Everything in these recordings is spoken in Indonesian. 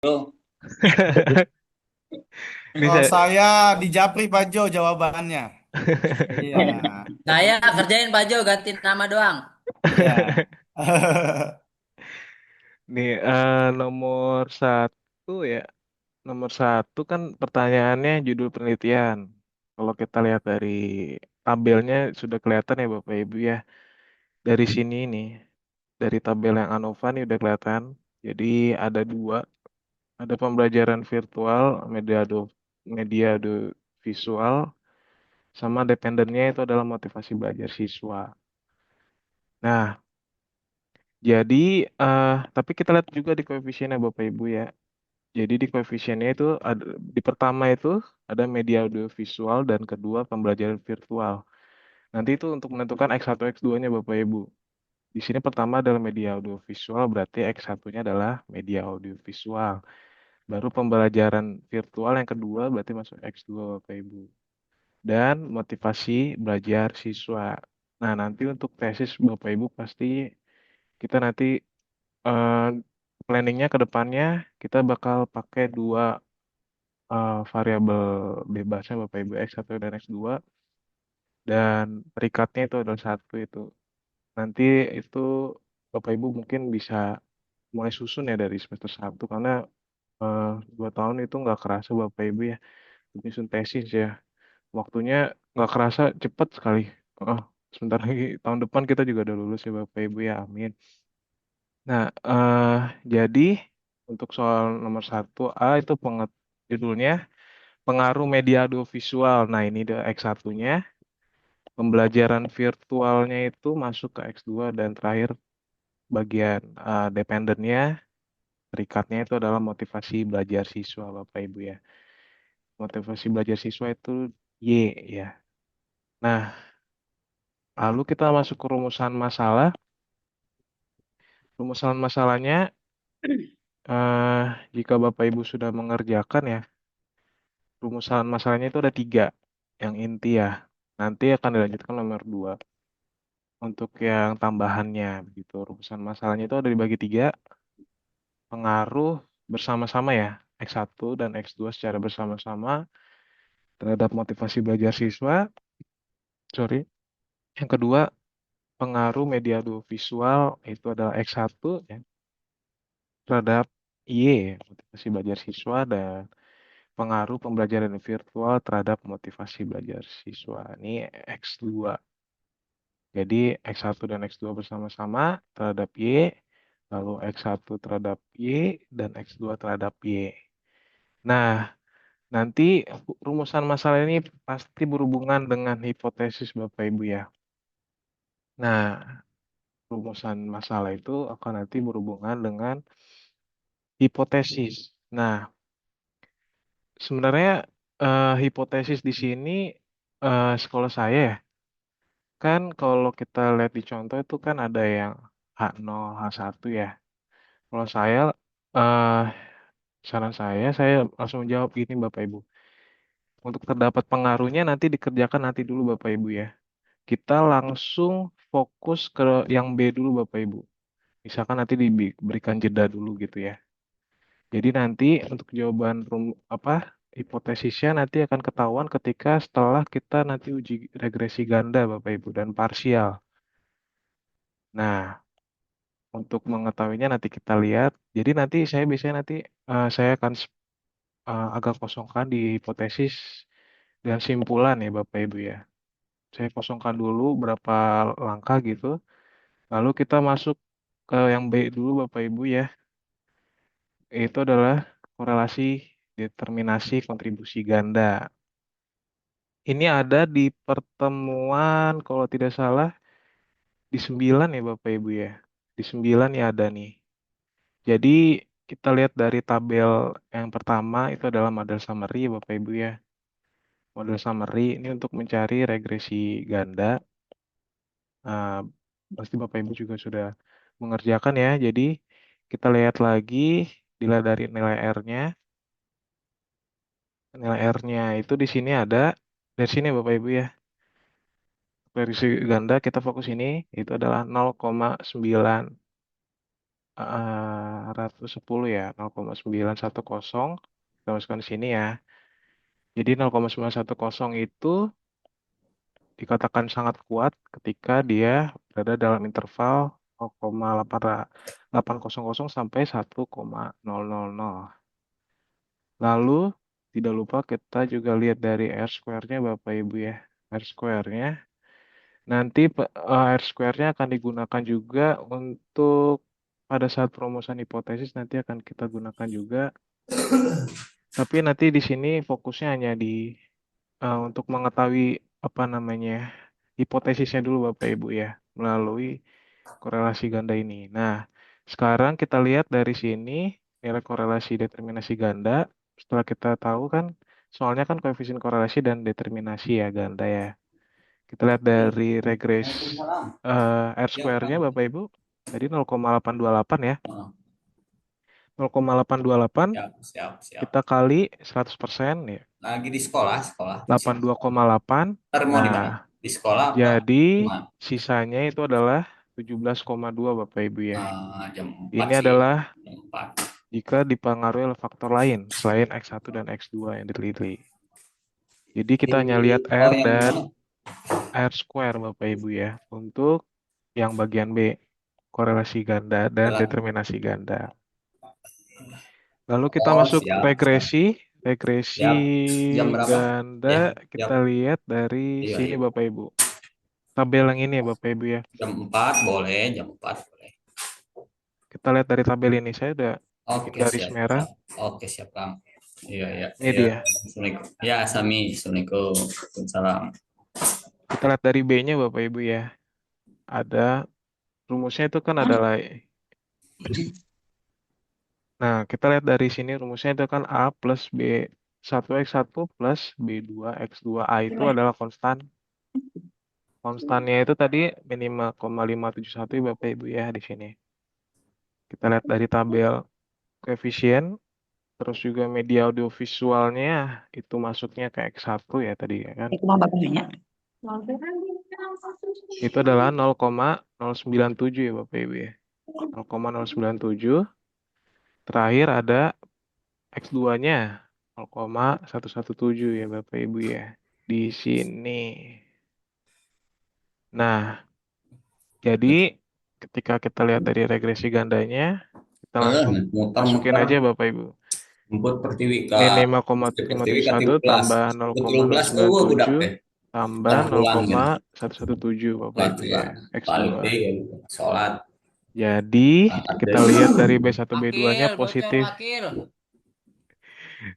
Bro, Ini oh, saya saya di Japri Pak Jo jawabannya. Iya, Saya kerjain Pak Jo ganti nama doang. iya. nih nomor satu ya. Nomor satu kan pertanyaannya judul penelitian. Kalau kita lihat dari tabelnya sudah kelihatan ya Bapak Ibu ya. Dari sini nih, dari tabel yang ANOVA nih udah kelihatan. Jadi ada dua, ada pembelajaran virtual, media audio visual, sama dependennya itu adalah motivasi belajar siswa. Nah, jadi tapi kita lihat juga di koefisiennya Bapak Ibu ya. Jadi di koefisiennya itu ada, di pertama itu ada media audiovisual dan kedua pembelajaran virtual. Nanti itu untuk menentukan X1 X2-nya Bapak Ibu. Di sini pertama adalah media audiovisual berarti X1-nya adalah media audiovisual. Baru pembelajaran virtual yang kedua berarti masuk X2 Bapak Ibu. Dan motivasi belajar siswa. Nah, nanti untuk tesis Bapak Ibu pasti kita nanti eh, planningnya ke depannya kita bakal pakai dua variabel bebasnya Bapak Ibu X1 dan X2 dan perikatnya itu adalah satu itu. Nanti itu Bapak Ibu mungkin bisa mulai susun ya dari semester satu karena eh, 2 tahun itu nggak kerasa Bapak Ibu ya untuk nyusun tesis ya. Waktunya nggak kerasa cepat sekali. Oh, sebentar lagi tahun depan kita juga udah lulus ya Bapak Ibu ya, amin. Nah, jadi untuk soal nomor satu A itu judulnya pengaruh media audiovisual. Nah, ini dia X1-nya. Pembelajaran virtualnya itu masuk ke X2 dan terakhir bagian dependennya, perikatnya itu adalah motivasi belajar siswa Bapak Ibu ya. Motivasi belajar siswa itu Y ya. Nah, lalu kita masuk ke rumusan masalah. Rumusan masalahnya, eh, jika Bapak Ibu sudah mengerjakan ya, rumusan masalahnya itu ada tiga yang inti ya. Nanti akan dilanjutkan nomor dua. Untuk yang tambahannya, begitu. Rumusan masalahnya itu ada dibagi tiga, pengaruh bersama-sama ya, X1 dan X2 secara bersama-sama terhadap motivasi belajar siswa. Sorry. Yang kedua, pengaruh media audiovisual itu adalah X1 ya, terhadap Y, motivasi belajar siswa, dan pengaruh pembelajaran virtual terhadap motivasi belajar siswa. Ini X2. Jadi X1 dan X2 bersama-sama terhadap Y, lalu X1 terhadap Y, dan X2 terhadap Y. Nah, nanti rumusan masalah ini pasti berhubungan dengan hipotesis Bapak Ibu ya. Nah, rumusan masalah itu akan nanti berhubungan dengan hipotesis. Nah, sebenarnya hipotesis di sini sekolah saya ya, kan kalau kita lihat di contoh itu kan ada yang H0, H1 ya. Kalau saya, eh saran saya langsung jawab gini Bapak Ibu. Untuk terdapat pengaruhnya nanti dikerjakan nanti dulu Bapak Ibu ya. Kita langsung fokus ke yang B dulu Bapak Ibu. Misalkan nanti diberikan jeda dulu gitu ya. Jadi nanti untuk jawaban apa hipotesisnya nanti akan ketahuan ketika setelah kita nanti uji regresi ganda Bapak Ibu dan parsial. Nah, untuk mengetahuinya nanti kita lihat. Jadi nanti saya biasanya nanti saya akan agak kosongkan di hipotesis dan simpulan ya Bapak Ibu ya. Saya kosongkan dulu berapa langkah gitu. Lalu kita masuk ke yang B dulu Bapak Ibu ya. Itu adalah korelasi determinasi kontribusi ganda. Ini ada di pertemuan kalau tidak salah di 9 ya Bapak Ibu ya. Di 9 ya ada nih. Jadi kita lihat dari tabel yang pertama itu adalah model summary ya Bapak Ibu ya. Model summary ini untuk mencari regresi ganda. Nah, pasti Bapak Ibu juga sudah mengerjakan ya. Jadi kita lihat lagi dilihat dari nilai R-nya. Nilai R-nya itu di sini ada dari sini Bapak Ibu ya. Regresi ganda kita fokus ini itu adalah 0,9 110 ya, 0,910 kita masukkan di sini ya. Jadi 0,910 itu dikatakan sangat kuat ketika dia berada dalam interval 0,800 sampai 1,000. Lalu tidak lupa kita juga lihat dari R square-nya Bapak Ibu ya. R square-nya nanti R square-nya akan digunakan juga untuk pada saat perumusan hipotesis nanti akan kita gunakan juga. Tapi nanti di sini fokusnya hanya di untuk mengetahui apa namanya hipotesisnya dulu Bapak Ibu ya melalui korelasi ganda ini. Nah, sekarang kita lihat dari sini nilai korelasi determinasi ganda. Setelah kita tahu kan, soalnya kan koefisien korelasi dan determinasi ya ganda ya. Kita lihat dari regres R Ya, square-nya Kang. Bapak Ibu. Tadi 0,828 ya. Oh, 0,828 siap, siap, siap. kita kali 100% ya. Lagi di sekolah, sekolah. 82,8. Ntar mau di mana? Nah, Di sekolah apa? jadi Di mana? sisanya itu adalah 17,2 Bapak Ibu ya. Jam 4 Ini sih. adalah Jam 4. jika dipengaruhi oleh faktor lain selain X1 dan X2 yang diteliti. Jadi kita hanya lihat R Oh, yang dan mana? R square Bapak Ibu ya untuk yang bagian B, korelasi ganda dan Jalan. determinasi ganda. Lalu kita Oh, masuk siap, siap. regresi Siap. Jam berapa? ganda Ya, kita siap. lihat dari Iya, sini iya. Bapak Ibu. Tabel yang ini ya Bapak Ibu ya. Jam 4 boleh, jam 4 boleh. Kita lihat dari tabel ini, saya udah bikin Oke, garis siap, merah. siap. Oke, siap, Kang. Iya, iya, Ini iya. dia. Assalamualaikum. Ya, Sami. Assalamualaikum. Waalaikumsalam. Kita lihat dari B-nya Bapak Ibu ya. Ada rumusnya itu kan adalah. Nah, kita lihat dari sini rumusnya itu kan A plus B1 X1 plus B2 X2. A itu adalah konstan. Konstannya itu tadi minimal 0,571 ya Bapak Ibu ya di sini. Kita lihat dari tabel koefisien, terus juga media audiovisualnya itu masuknya ke X1 ya tadi ya kan. Itu mah bapaknya. Itu adalah 0,097 ya Bapak Ibu ya. 0,097. Terakhir ada X2-nya 0,117 ya Bapak Ibu ya. Di sini. Nah, jadi ketika kita lihat dari regresi gandanya, kita langsung masukin Muter-muter aja Bapak Ibu. jemput pertiwi ka Ini pertiwi ka 5,571 13. tambah Ke 13 budak 0,097 teh. tambah Jam pulang gitu. 0,117 Bapak Ibu ya. Baturan. X2. Balik deh ya, sholat. Jadi Angkat kita deh. lihat dari B1 B2-nya Akil, bocor positif. akil.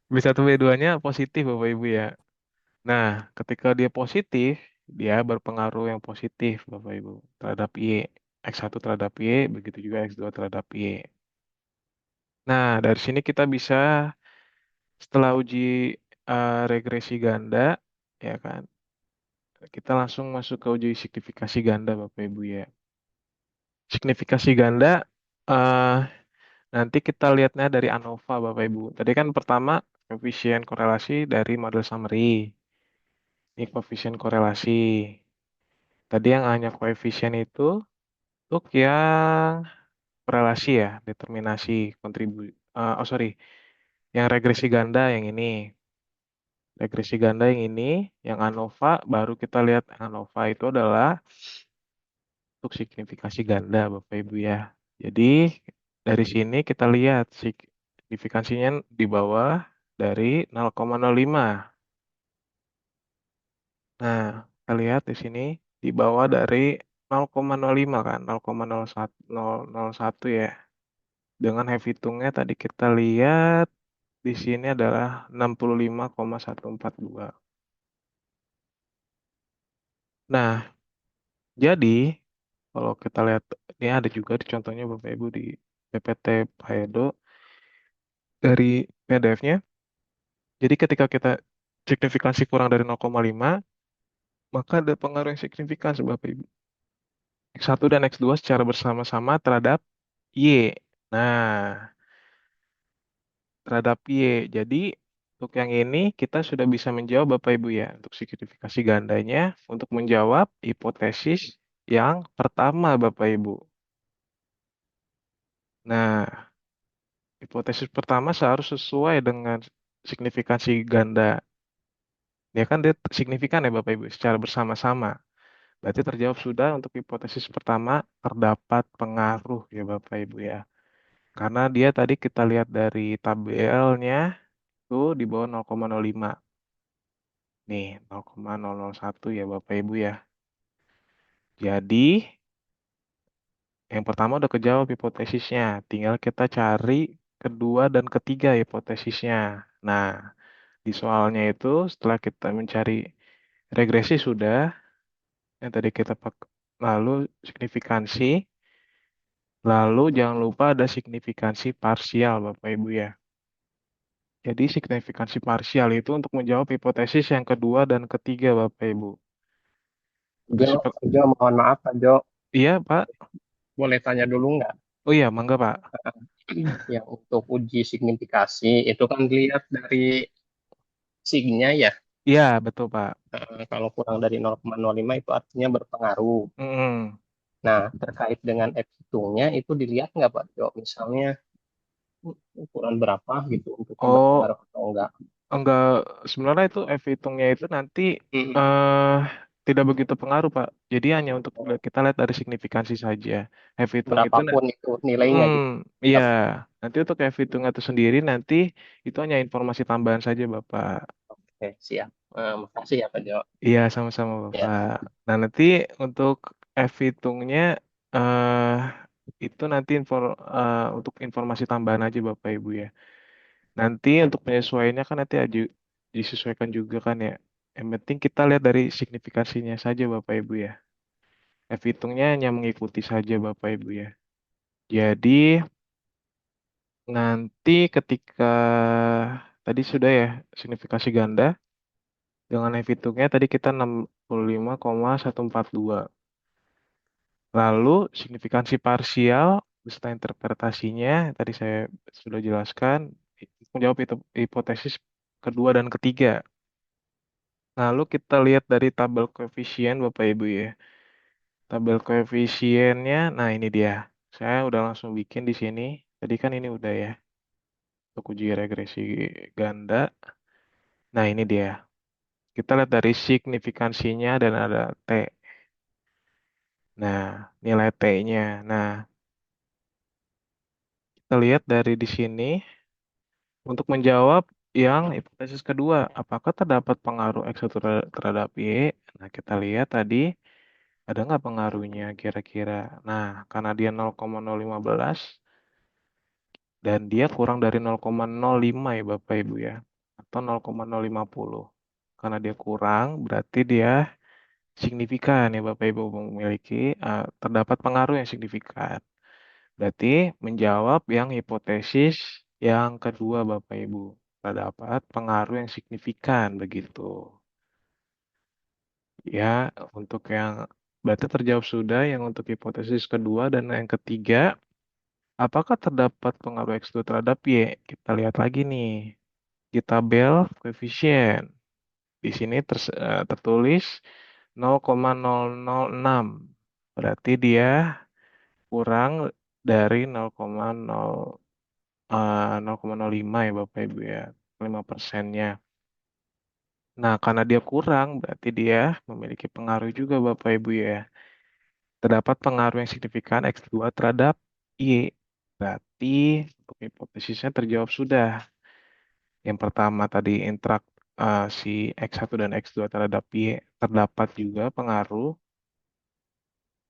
B1 B2-nya positif Bapak Ibu ya. Nah, ketika dia positif, dia berpengaruh yang positif Bapak Ibu terhadap Y. X1 terhadap Y, begitu juga X2 terhadap Y. Nah, dari sini kita bisa setelah uji regresi ganda, ya kan, kita langsung masuk ke uji signifikasi ganda Bapak Ibu ya. Signifikasi ganda, eh, nanti kita lihatnya dari ANOVA Bapak Ibu. Tadi kan pertama koefisien korelasi dari model summary. Ini koefisien korelasi. Tadi yang hanya koefisien itu untuk yang korelasi ya, determinasi kontribusi. Oh sorry, yang regresi ganda yang ini. Regresi ganda yang ini, yang ANOVA, baru kita lihat ANOVA itu adalah untuk signifikasi ganda Bapak Ibu ya. Jadi dari sini kita lihat signifikansinya di bawah dari 0,05. Nah, kita lihat di sini di bawah dari 0,05 kan, 0,01 ya. Dengan hitungnya tadi kita lihat di sini adalah 65,142. Nah, jadi kalau kita lihat ini ada juga di contohnya Bapak Ibu di PPT Paedo dari PDF-nya. Jadi ketika kita signifikansi kurang dari 0,5, maka ada pengaruh yang signifikan Bapak Ibu. X1 dan X2 secara bersama-sama terhadap Y. Nah, terhadap Y. Jadi untuk yang ini kita sudah bisa menjawab Bapak Ibu ya untuk signifikasi gandanya untuk menjawab hipotesis yang pertama Bapak Ibu. Nah, hipotesis pertama seharus sesuai dengan signifikansi ganda. Ya kan dia signifikan ya Bapak Ibu secara bersama-sama. Berarti terjawab sudah untuk hipotesis pertama terdapat pengaruh ya Bapak Ibu ya. Karena dia tadi kita lihat dari tabelnya tuh di bawah 0,05. Nih 0,001 ya Bapak Ibu ya. Jadi yang pertama udah kejawab hipotesisnya. Tinggal kita cari kedua dan ketiga hipotesisnya. Nah, di soalnya itu setelah kita mencari regresi sudah, yang tadi kita pakai, lalu signifikansi, lalu jangan lupa ada signifikansi parsial Bapak Ibu ya. Jadi signifikansi parsial itu untuk menjawab hipotesis yang kedua dan ketiga Bapak Ibu. Jo, Hipotesis per- Jo, mohon maaf Pak Jo, Iya Pak. boleh tanya dulu nggak? Oh iya, mangga Pak. Yang untuk uji signifikasi itu kan dilihat dari signya ya. Iya, betul Pak. Kalau kurang dari 0,05 itu artinya berpengaruh. Mm-mm. Nah, terkait dengan F hitungnya itu dilihat nggak Pak Jo? Misalnya ukuran berapa gitu untuk Oh, berpengaruh atau enggak? enggak, sebenarnya itu F hitungnya itu nanti Hmm, eh tidak begitu pengaruh, Pak. Jadi hanya untuk kita lihat dari signifikansi saja. F hitung itu, berapapun itu nilainya mm, gitu. iya. Tetap. Nanti untuk F hitung itu sendiri nanti itu hanya informasi tambahan saja, Bapak. Oke, siap. Makasih ya Pak Jo. Iya, sama-sama, Ya, Bapak. Nah, nanti untuk F hitungnya eh itu nanti untuk informasi tambahan aja, Bapak Ibu ya. Nanti untuk penyesuaiannya kan nanti disesuaikan juga kan ya. Yang penting kita lihat dari signifikansinya saja Bapak Ibu ya. F hitungnya hanya mengikuti saja Bapak Ibu ya. Jadi nanti ketika tadi sudah ya signifikasi ganda dengan F hitungnya tadi kita 65,142. Lalu signifikansi parsial beserta interpretasinya tadi saya sudah jelaskan menjawab hipotesis kedua dan ketiga. Lalu kita lihat dari tabel koefisien Bapak Ibu ya. Tabel koefisiennya, nah ini dia. Saya udah langsung bikin di sini. Tadi kan ini udah ya, untuk uji regresi ganda. Nah ini dia. Kita lihat dari signifikansinya dan ada T. Nah, nilai T-nya. Nah, kita lihat dari di sini untuk menjawab yang hipotesis kedua, apakah terdapat pengaruh X1 terhadap Y? Nah, kita lihat tadi ada nggak pengaruhnya kira-kira? Nah, karena dia 0,015 dan dia kurang dari 0,05 ya Bapak Ibu ya, atau 0,050. Karena dia kurang, berarti dia signifikan ya Bapak Ibu memiliki terdapat pengaruh yang signifikan. Berarti menjawab yang hipotesis yang kedua Bapak Ibu, terdapat pengaruh yang signifikan begitu. Ya, untuk yang berarti terjawab sudah yang untuk hipotesis kedua dan yang ketiga, apakah terdapat pengaruh X2 terhadap Y? Kita lihat lagi nih di tabel koefisien. Di sini tertulis 0,006. Berarti dia kurang dari 0,05 ya Bapak Ibu ya. 5%-nya. Nah, karena dia kurang, berarti dia memiliki pengaruh juga Bapak Ibu ya. Terdapat pengaruh yang signifikan X2 terhadap Y. Berarti untuk hipotesisnya terjawab sudah. Yang pertama tadi si X1 dan X2 terhadap Y terdapat juga pengaruh.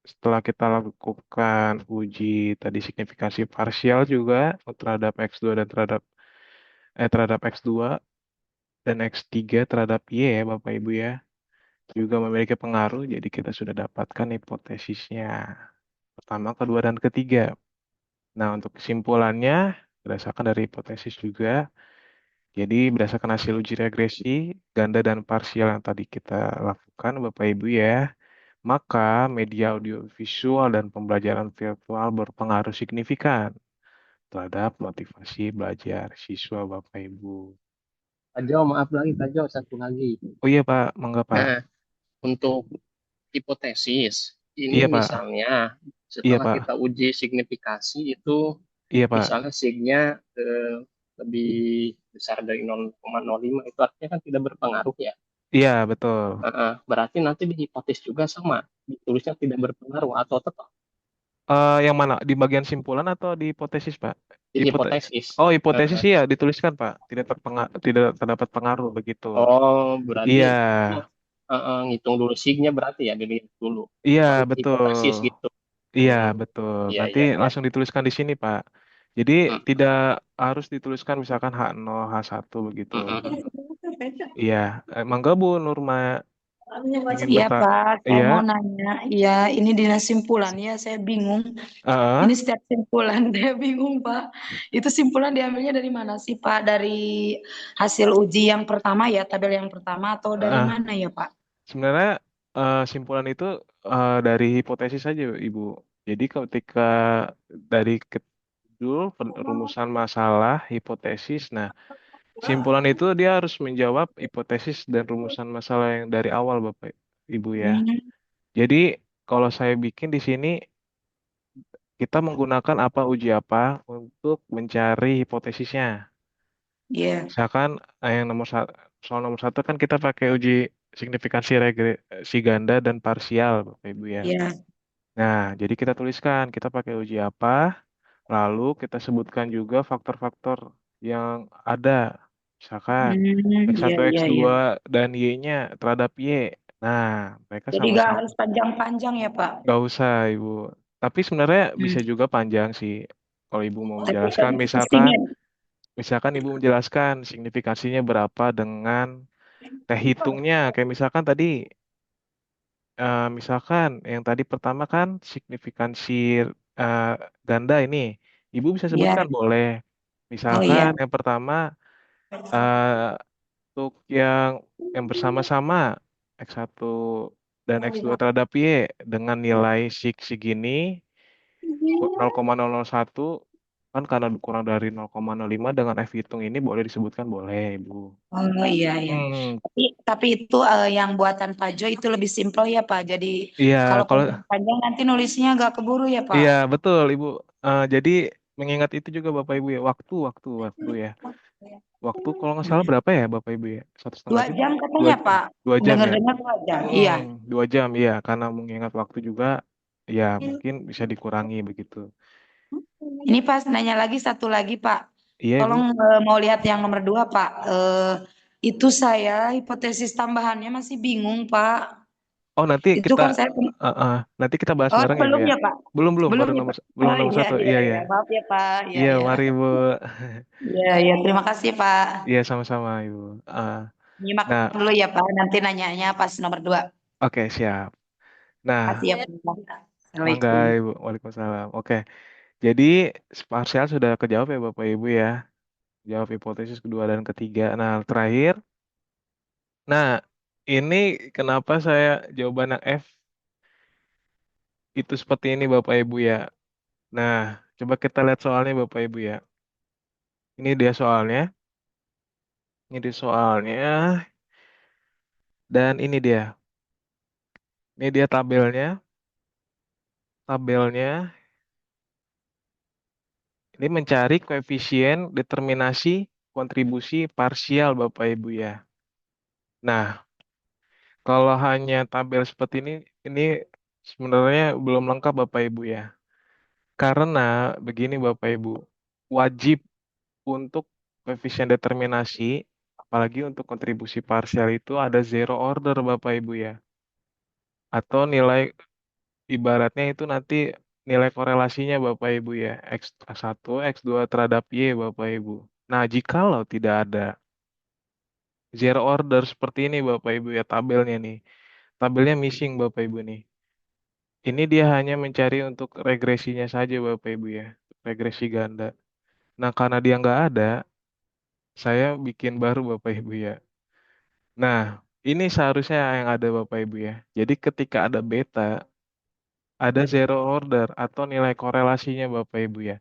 Setelah kita lakukan uji tadi signifikansi parsial juga terhadap X2 dan terhadap X2 dan X3 terhadap Y ya Bapak Ibu ya. Juga memiliki pengaruh, jadi kita sudah dapatkan hipotesisnya. Pertama, kedua, dan ketiga. Nah, untuk kesimpulannya, berdasarkan dari hipotesis juga, jadi berdasarkan hasil uji regresi, ganda dan parsial yang tadi kita lakukan, Bapak Ibu ya, maka media audiovisual dan pembelajaran virtual berpengaruh signifikan terhadap motivasi belajar siswa Bapak Ibu. Pak Jo, maaf lagi Pak Jo, satu lagi. Oh iya Pak, mangga Pak. Nah, untuk hipotesis, ini Iya Pak, misalnya iya setelah Pak, kita uji signifikasi itu Iya, Pak. Misalnya signya lebih besar dari 0,05, itu artinya kan tidak berpengaruh ya. Iya, betul. Berarti nanti di hipotesis juga sama, ditulisnya tidak berpengaruh atau tetap Yang mana? Di bagian simpulan atau di hipotesis, Pak? di hipotesis. Oh, hipotesis Eh, iya dituliskan, Pak. Tidak terdapat pengaruh begitu. Berarti Iya, ngitung dulu signya berarti ya, dilihat dulu. iya, Baru di betul. hipotesis gitu. Iya, Hmm, betul. iya, Nanti iya, iya. langsung dituliskan di sini, Pak. Jadi Hmm, tidak harus dituliskan misalkan H0, H1 begitu. hmm, hmm. Iya, mangga Bu Nurma ingin Iya bertanya. Pak, saya Iya, mau nanya. Iya, ini dinas simpulan ya, saya bingung. heeh. Ini setiap simpulan saya bingung Pak. Itu simpulan diambilnya dari mana sih Pak? Dari hasil uji yang pertama ya, tabel yang pertama atau dari Ah, mana ya Pak? sebenarnya simpulan itu dari hipotesis saja, Ibu. Jadi ketika dari dulu rumusan masalah hipotesis, nah simpulan itu dia harus menjawab hipotesis dan rumusan masalah yang dari awal, Bapak Ibu ya. Hmm, Jadi kalau saya bikin di sini kita menggunakan apa uji apa untuk mencari hipotesisnya. iya, Misalkan yang soal nomor satu kan kita pakai uji signifikansi regresi ganda dan parsial, Bapak Ibu ya. iya. Nah, jadi kita tuliskan kita pakai uji apa, lalu kita sebutkan juga faktor-faktor yang ada. Misalkan Iya, X1, iya, iya. X2, dan Y-nya terhadap Y. Nah, mereka Jadi nggak sama-sama. harus panjang-panjang ya Pak? Nggak usah, Ibu. Tapi sebenarnya Hmm. bisa juga panjang sih. Kalau Ibu mau Tapi menjelaskan, kan misalkan, pastinya. Ibu menjelaskan signifikansinya berapa dengan teh hitungnya. Kayak misalkan tadi, misalkan yang tadi pertama kan signifikansi eh, ganda ini. Ibu bisa Iya, sebutkan boleh. oh Misalkan iya. yang pertama eh, untuk yang bersama-sama X1 dan X2 terhadap Y dengan nilai segini 0,001 kan karena kurang dari 0,05 dengan F hitung ini boleh disebutkan boleh, Ibu. Oh iya, iya. Hmm, Tapi itu yang buatan Pak Jo itu lebih simpel ya Pak. Jadi iya kalau kalau panjang-panjang nanti nulisnya agak keburu ya Pak. iya betul, Ibu. Jadi mengingat itu juga Bapak Ibu ya, waktu ya. Waktu kalau nggak salah berapa ya Bapak Ibu ya? Satu setengah Dua jam? jam Dua, katanya Pak. 2 jam ya? Dengar-dengar 2 jam. Hmm, Iya. 2 jam ya, karena mengingat waktu juga ya mungkin bisa dikurangi begitu. Ini Pak nanya lagi satu lagi Pak. Iya Ibu. Tolong mau lihat yang nomor 2 Pak. Itu saya hipotesis tambahannya masih bingung Pak. Oh nanti Itu kita kan saya nanti kita bahas oh bareng ya Bu belum ya. ya Pak. Belum belum Belum baru ya nomor Pak. belum Oh nomor iya satu. iya Iya ya. iya. Maaf ya Pak. Iya Iya iya. mari Bu. Iya iya. Terima kasih Pak. Iya sama-sama Ibu. Nyimak Nah dulu ya Pak. Nanti nanyanya pas nomor 2. oke siap. Nah Kasih ya Pak. mangga Assalamualaikum. Ibu. Waalaikumsalam. Oke. Jadi parsial sudah kejawab ya Bapak Ibu ya. Jawab hipotesis kedua dan ketiga. Nah terakhir. Nah ini kenapa saya jawaban yang F itu seperti ini Bapak Ibu ya. Nah coba kita lihat soalnya Bapak Ibu ya. Ini dia soalnya. Ini dia soalnya. Dan ini dia. Ini dia tabelnya. Tabelnya ini mencari koefisien determinasi kontribusi parsial Bapak Ibu ya. Nah, kalau hanya tabel seperti ini sebenarnya belum lengkap Bapak Ibu ya. Karena begini Bapak Ibu, wajib untuk koefisien determinasi, apalagi untuk kontribusi parsial itu ada zero order Bapak Ibu ya. Atau nilai ibaratnya itu nanti nilai korelasinya Bapak Ibu ya, X1, X2 terhadap Y Bapak Ibu. Nah, jikalau tidak ada zero order seperti ini Bapak Ibu ya tabelnya nih. Tabelnya missing Bapak Ibu nih. Ini dia hanya mencari untuk regresinya saja Bapak Ibu ya. Regresi ganda. Nah, karena dia nggak ada, saya bikin baru Bapak Ibu ya. Nah, ini seharusnya yang ada Bapak Ibu ya. Jadi ketika ada beta, ada zero order atau nilai korelasinya Bapak Ibu ya.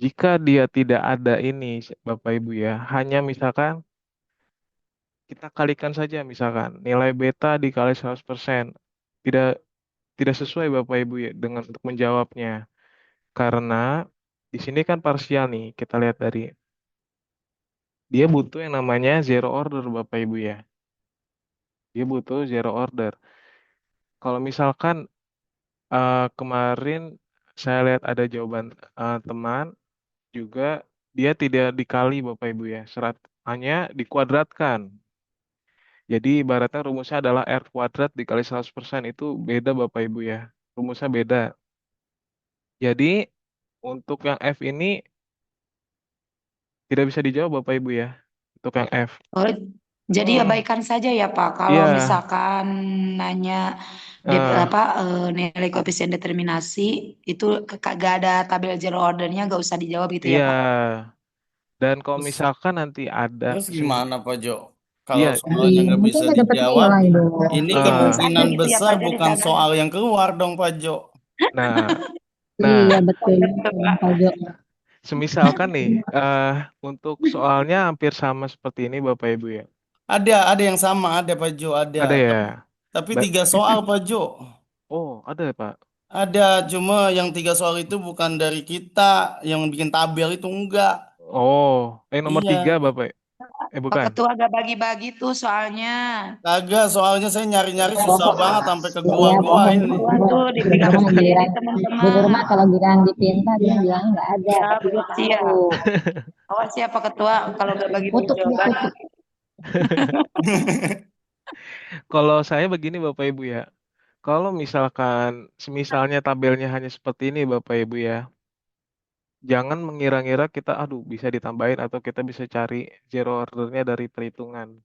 Jika dia tidak ada ini Bapak Ibu ya, hanya misalkan kita kalikan saja misalkan nilai beta dikali 100%. Tidak tidak sesuai Bapak Ibu ya dengan untuk menjawabnya. Karena Di sini kan parsial nih, kita lihat dari dia butuh yang namanya zero order Bapak Ibu ya. Dia butuh zero order. Kalau misalkan kemarin saya lihat ada jawaban teman juga dia tidak dikali Bapak Ibu ya, hanya dikuadratkan. Jadi ibaratnya rumusnya adalah R kuadrat dikali 100% itu beda Bapak Ibu ya. Rumusnya beda. Jadi untuk yang F ini tidak bisa dijawab Bapak Ibu ya. Untuk yang F. Oh, jadi Hmm, abaikan saja ya Pak. Kalau iya. misalkan nanya eh, nilai koefisien determinasi itu gak ada tabel zero ordernya, gak usah dijawab gitu ya iya. Pak. Dan kalau Terus, misalkan nanti ada terus gimana Pak Jo? Kalau iya, soalnya nggak Nanti bisa nggak dapat dijawab, nilai dong. ini Ditulis eh, aja kemungkinan gitu ya besar Pak, jadi bukan tabelnya. soal yang keluar dong Pak Jo. nah, Iya nah, betul, Betul, Bang Pak. Pajak. semisalkan nih, untuk soalnya hampir sama seperti ini Bapak Ibu ya. Ada yang sama, ada Pak Jo, ada. Ada ya. Tapi Ba- 3 soal Pak Jo. oh, ada ya Pak. Ada, cuma yang 3 soal itu bukan dari kita, yang bikin tabel itu enggak. Oh, yang nomor tiga Iya, Bapak. Pak Bukan. Ketua agak bagi-bagi tuh soalnya. kagak. Soalnya saya nyari-nyari susah banget sampai ke Iya, gua-gua pokoknya ini. Ketua tuh Bu Nur dipegang mah sendiri giliran Bu Nur teman-teman. mah kalau giliran dipinta dia bilang nggak ada, Siap, tapi dia siap. tahu. Awas ya Pak Ketua kalau gak bagi-bagi Kutuk dia jawaban. kutuk. Kalau saya begini Bapak Ibu ya. Kalau misalkan semisalnya tabelnya hanya seperti ini Bapak Ibu ya. Jangan mengira-ngira kita aduh bisa ditambahin atau kita bisa cari zero ordernya dari perhitungan.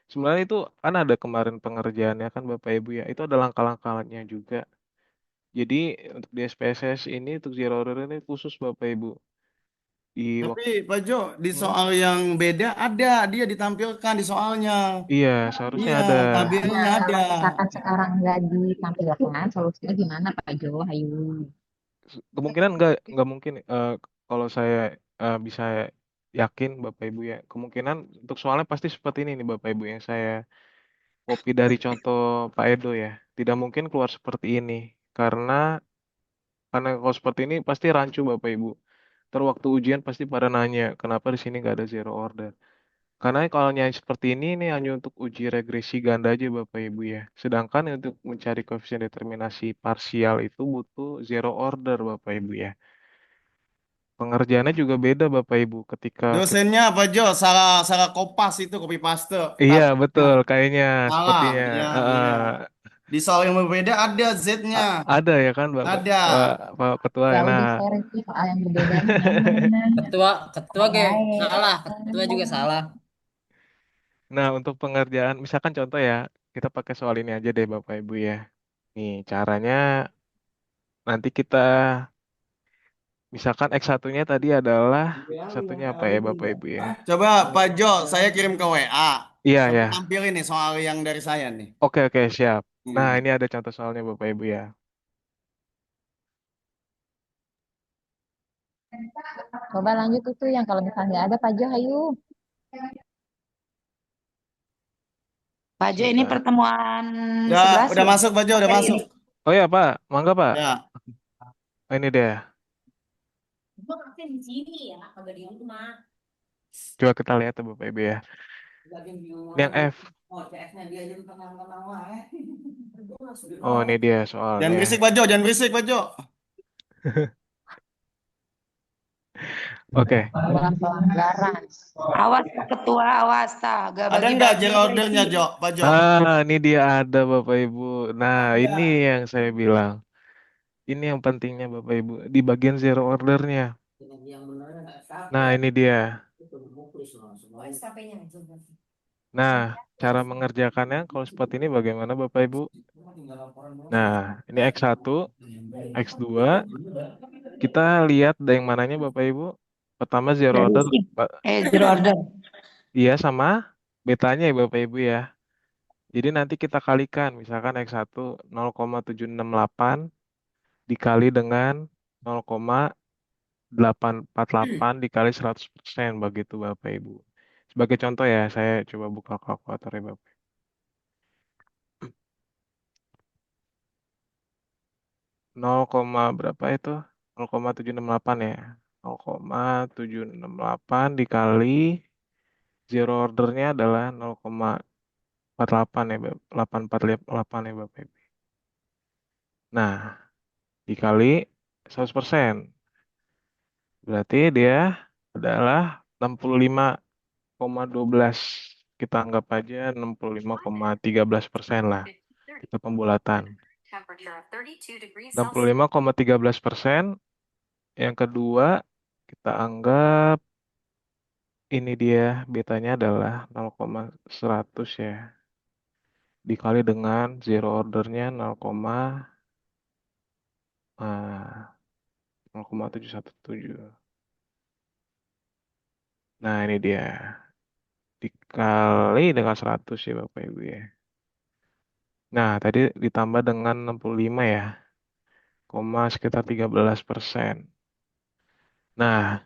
Sebenarnya itu kan ada kemarin pengerjaannya kan Bapak Ibu ya. Itu ada langkah-langkahnya juga. Jadi untuk di SPSS ini untuk zero order ini khusus Bapak Ibu. Di Tapi waktu Pak Jo, di soal yang beda ada, dia ditampilkan di soalnya. iya seharusnya Iya, ada. tabelnya Nah, ada. kalau misalkan sekarang nggak ditampilkan, solusinya gimana Pak Jo? Ayo. Kemungkinan nggak mungkin kalau saya bisa yakin Bapak Ibu ya. Kemungkinan untuk soalnya pasti seperti ini nih Bapak Ibu yang saya copy dari contoh Pak Edo ya. Tidak mungkin keluar seperti ini karena kalau seperti ini pasti rancu Bapak Ibu. Terus waktu ujian pasti pada nanya kenapa di sini nggak ada zero order. Karena kalau nyanyi seperti ini hanya untuk uji regresi ganda aja Bapak Ibu ya. Sedangkan untuk mencari koefisien determinasi parsial itu butuh zero order Bapak Ibu ya. Pengerjaannya juga beda Bapak Ibu ketika kita... Dosennya Pak Jo, salah salah kopas itu copy paste Iya tabelnya. betul kayaknya Salah, sepertinya. iya, iya. Eh, Di soal yang berbeda ada Z-nya. ada ya kan Bapak Ada. Pak Ketua ya. Ya Nah, udah share sih soal yang berbeda mana. Ketua ketua ke Baik. salah, ketua juga salah. nah untuk pengerjaan misalkan contoh ya kita pakai soal ini aja deh Bapak Ibu ya. Nih caranya nanti kita misalkan X1-nya tadi adalah X1-nya apa ya Bapak Ibu ya? Coba Pak Jo, saya kirim ke WA. Iya Kamu ya. tampilin nih soal yang dari saya nih. Oke oke siap. Nah Hmm. ini ada contoh soalnya Bapak Ibu ya. Coba lanjut itu yang kalau misalnya nggak ada Pak Jo, ayo. Pak Jo ini Sebentar. pertemuan Udah 11 udah ya? masuk Pak Jo, udah Materi masuk. ini. Oh ya Pak, mangga Pak. Ya. Oh, ini dia. Coba kita lihat tuh Bapak Ibu ya. Ini yang F. Oh ini dia Jangan soalnya. berisik Pak Jo, jangan berisik Pak Jo. Oke. Dalam pelanggaran. Awas Pak Ketua, awas gak Ada nggak bagi-bagi zero ordernya berarti. Jo, Pak Jo? Ah, ini dia ada Bapak Ibu. Nah, ini Ada. yang saya bilang. Ini yang pentingnya Bapak Ibu di bagian zero ordernya. Nah, ini dia. Nah, cara mengerjakannya kalau seperti ini bagaimana Bapak Ibu? Nah, ini X1, X2. Kita lihat ada yang mananya Bapak Ibu. Pertama zero Dari order, si zero order. iya sama betanya ya Bapak Ibu ya. Jadi nanti kita kalikan, misalkan X1 0,768 dikali dengan 0,848 dikali 100% begitu Bapak Ibu. Sebagai contoh ya, saya coba buka kalkulator ya Bapak. 0, berapa itu? 0,768 ya. 0,768 dikali zero ordernya adalah 0,48 ya, 848 ya Bapak Ibu. Nah, dikali 100%. Berarti dia adalah 65,12. Kita anggap aja 65,13% lah. Kita pembulatan. 65,13%. Yang kedua, kita anggap ini dia betanya adalah 0,100 ya. Dikali dengan zero ordernya 0,717. Nah, ini dia. Dikali dengan 100 ya Bapak Ibu ya. Nah, tadi ditambah dengan 65 ya. Sekitar 13%. Nah,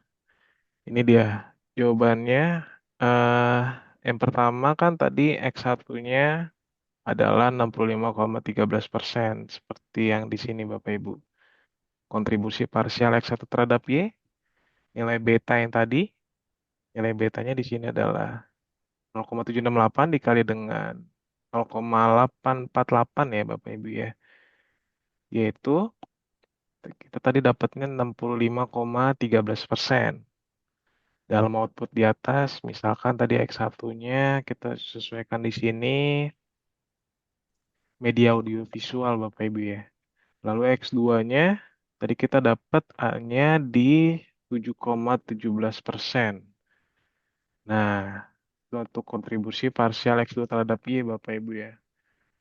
ini dia jawabannya. eh yang pertama kan tadi X1-nya adalah 65,13%. Seperti yang di sini Bapak Ibu. Kontribusi parsial X1 terhadap Y. Nilai beta yang tadi. Nilai betanya di sini adalah 0,768 dikali dengan 0,848 ya Bapak Ibu ya. Yaitu kita tadi dapatnya 65,13%. Dalam output di atas, misalkan tadi X1-nya kita sesuaikan di sini media audio visual Bapak Ibu ya. Lalu X2-nya tadi kita dapat hanya di 7,17%. Nah, itu untuk kontribusi parsial X2 terhadap Y Bapak Ibu ya.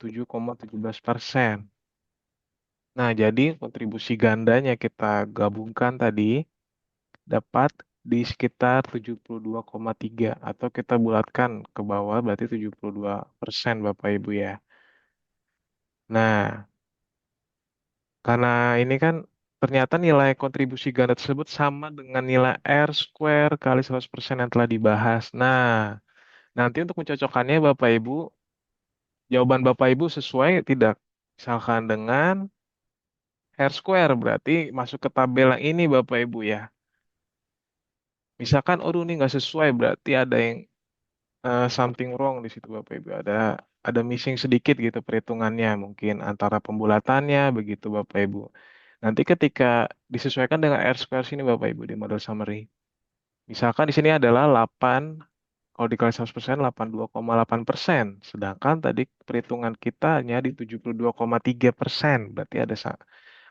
7,17%. Nah, jadi kontribusi gandanya kita gabungkan tadi dapat di sekitar 72,3 atau kita bulatkan ke bawah berarti 72% Bapak Ibu ya. Nah, karena ini kan ternyata nilai kontribusi ganda tersebut sama dengan nilai R square kali 100% yang telah dibahas. Nah, nanti untuk mencocokkannya Bapak Ibu, jawaban Bapak Ibu sesuai tidak? Misalkan dengan R square berarti masuk ke tabel yang ini Bapak Ibu ya. Misalkan, aduh ini nggak sesuai berarti ada yang something wrong di situ Bapak Ibu. Ada missing sedikit gitu perhitungannya mungkin antara pembulatannya begitu Bapak Ibu. Nanti ketika disesuaikan dengan R square sini Bapak Ibu di model summary. Misalkan di sini adalah 8, kalau dikali 100% 82,8%. Sedangkan tadi perhitungan kita hanya di 72,3%. Berarti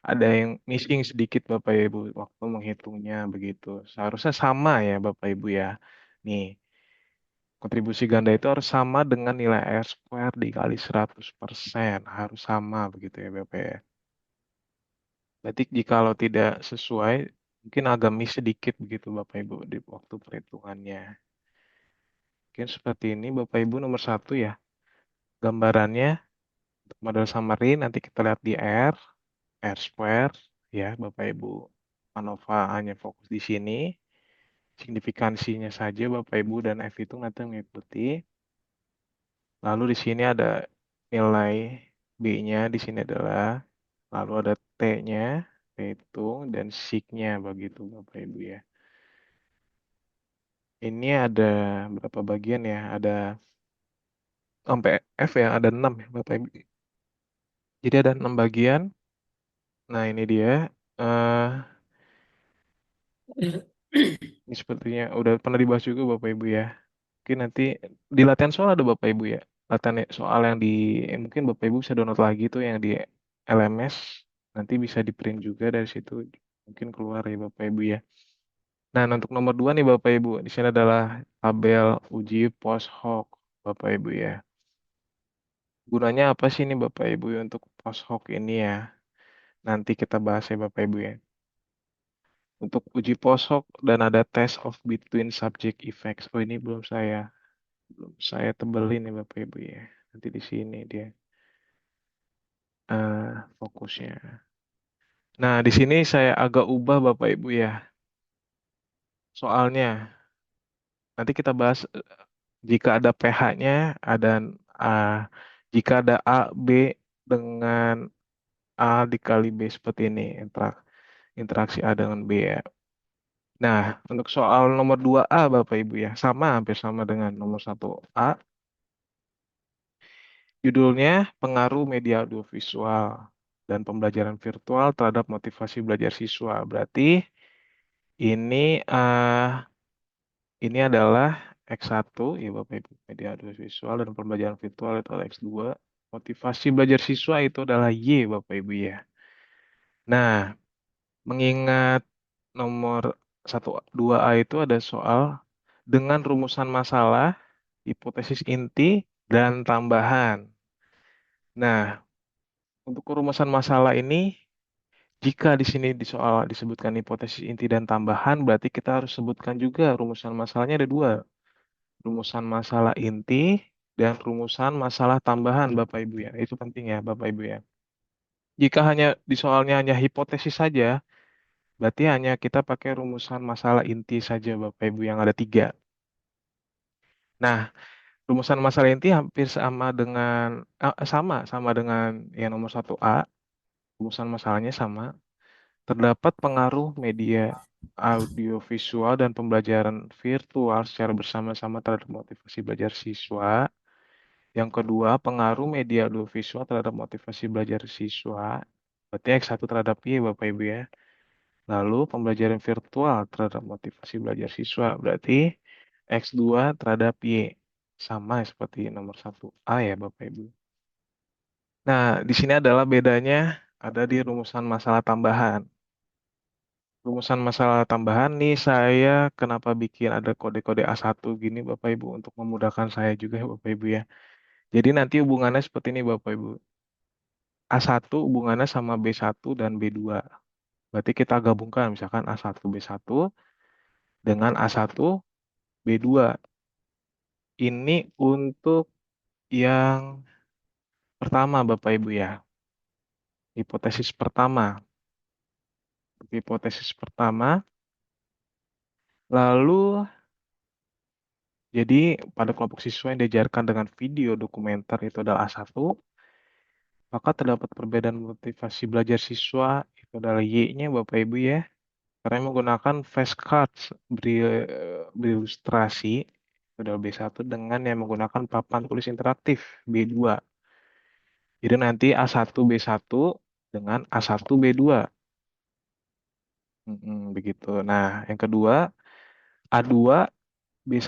ada yang missing sedikit Bapak Ibu waktu menghitungnya begitu. Seharusnya sama ya Bapak Ibu ya. Nih, kontribusi ganda itu harus sama dengan nilai R square dikali 100%. Harus sama begitu ya Bapak ya. Berarti jikalau tidak sesuai, mungkin agak miss sedikit begitu Bapak Ibu di waktu perhitungannya. Mungkin seperti ini Bapak Ibu nomor 1 ya. Gambarannya untuk model summary nanti kita lihat di R square ya Bapak Ibu. ANOVA hanya fokus di sini. Signifikansinya saja Bapak Ibu dan F itu nanti mengikuti. Lalu di sini ada nilai B-nya di sini adalah, lalu ada T-nya, hitung, dan sig-nya begitu Bapak Ibu ya. Ini ada berapa bagian ya? Ada sampai F ya, ada 6 ya Bapak Ibu. Jadi ada 6 bagian. Nah ini dia. eh ini sepertinya udah pernah dibahas juga Bapak Ibu ya. Mungkin nanti di latihan soal ada Bapak Ibu ya. Latihan soal yang mungkin Bapak Ibu bisa download lagi tuh yang di LMS. Nanti bisa di print juga dari situ. Mungkin keluar ya Bapak Ibu ya. Nah, untuk nomor 2 nih Bapak Ibu. Di sini adalah tabel uji post hoc Bapak Ibu ya. Gunanya apa sih ini Bapak Ibu ya untuk post hoc ini ya? Nanti kita bahas ya Bapak Ibu ya. Untuk uji post hoc dan ada test of between subject effects. Oh ini belum saya tebelin nih Bapak Ibu ya. Nanti di sini dia fokusnya. Nah, di sini saya agak ubah Bapak Ibu ya. Soalnya nanti kita bahas jika ada pH-nya jika ada A, B dengan A dikali B seperti ini, interaksi A dengan B ya. Nah, untuk soal nomor 2A Bapak Ibu ya, sama hampir sama dengan nomor 1A. Judulnya pengaruh media audiovisual dan pembelajaran virtual terhadap motivasi belajar siswa. Berarti ini ini adalah X1 ya Bapak Ibu, media audiovisual dan pembelajaran virtual itu adalah X2. Motivasi belajar siswa itu adalah Y Bapak Ibu ya. Nah, mengingat nomor 1 2A itu ada soal dengan rumusan masalah, hipotesis inti, dan tambahan. Nah, untuk rumusan masalah ini, jika di sini di soal disebutkan hipotesis inti dan tambahan, berarti kita harus sebutkan juga rumusan masalahnya ada dua. Rumusan masalah inti dan rumusan masalah tambahan, Bapak Ibu ya. Itu penting ya, Bapak Ibu ya. Jika hanya di soalnya hanya hipotesis saja, berarti hanya kita pakai rumusan masalah inti saja, Bapak Ibu, yang ada 3. Nah, rumusan masalah inti hampir sama dengan yang nomor 1A. Rumusan masalahnya sama. Terdapat pengaruh media audiovisual dan pembelajaran virtual secara bersama-sama terhadap motivasi belajar siswa. Yang kedua, pengaruh media audiovisual terhadap motivasi belajar siswa. Berarti X1 terhadap Y, Bapak Ibu ya. Lalu pembelajaran virtual terhadap motivasi belajar siswa. Berarti X2 terhadap Y. Sama seperti nomor 1A ya Bapak Ibu. Nah, di sini adalah bedanya ada di rumusan masalah tambahan. Rumusan masalah tambahan nih saya kenapa bikin ada kode-kode A1 gini Bapak Ibu untuk memudahkan saya juga ya Bapak Ibu ya. Jadi nanti hubungannya seperti ini Bapak Ibu. A1 hubungannya sama B1 dan B2. Berarti kita gabungkan misalkan A1 B1 dengan A1 B2. Ini untuk yang pertama Bapak Ibu ya. Hipotesis pertama. Hipotesis pertama. Lalu jadi pada kelompok siswa yang diajarkan dengan video dokumenter itu adalah A1, maka terdapat perbedaan motivasi belajar siswa itu adalah Y-nya Bapak Ibu ya. Karena menggunakan flashcards berilustrasi itu adalah B1 dengan yang menggunakan papan tulis interaktif B2. Jadi nanti A1 B1 dengan A1 B2. Begitu. Nah, yang kedua A2 B1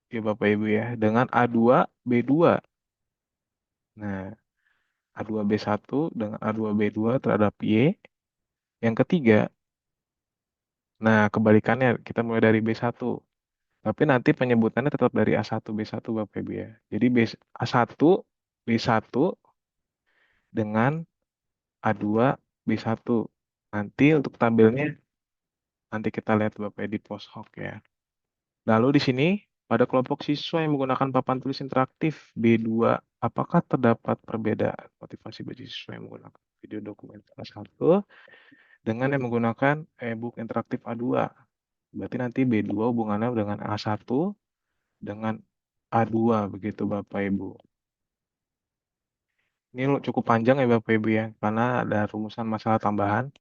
ya Bapak Ibu ya dengan A2 B2. Nah, A2 B1 dengan A2 B2 terhadap Y. Yang ketiga, nah kebalikannya kita mulai dari B1. Tapi nanti penyebutannya tetap dari A1 B1 Bapak Ibu ya. Jadi A1 B1 dengan A2 B1. Nanti untuk tabelnya nanti kita lihat Bapak di post hoc ya. Lalu di sini pada kelompok siswa yang menggunakan papan tulis interaktif B2, apakah terdapat perbedaan motivasi bagi siswa yang menggunakan video dokumen A1 dengan yang menggunakan e-book interaktif A2? Berarti nanti B2 hubungannya dengan A1 dengan A2 begitu Bapak Ibu. Ini cukup panjang ya Bapak Ibu ya, karena ada rumusan masalah tambahan.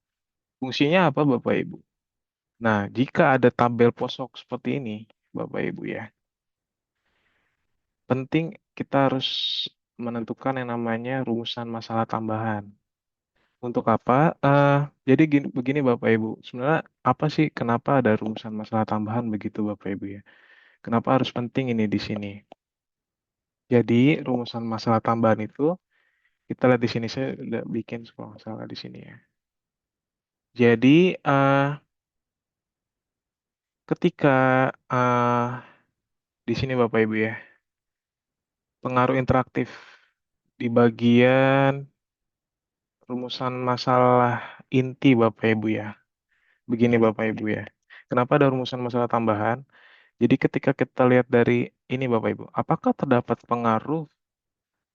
Fungsinya apa Bapak Ibu? Nah, jika ada tabel posok seperti ini, Bapak Ibu ya, penting kita harus menentukan yang namanya rumusan masalah tambahan. Untuk apa? Jadi begini Bapak Ibu, sebenarnya apa sih kenapa ada rumusan masalah tambahan begitu Bapak Ibu ya? Kenapa harus penting ini di sini? Jadi rumusan masalah tambahan itu kita lihat di sini saya udah bikin kalau nggak salah di sini ya. Jadi ketika di sini Bapak Ibu ya, pengaruh interaktif di bagian rumusan masalah inti Bapak Ibu ya. Begini Bapak Ibu ya. Kenapa ada rumusan masalah tambahan? Jadi ketika kita lihat dari ini Bapak Ibu, apakah terdapat pengaruh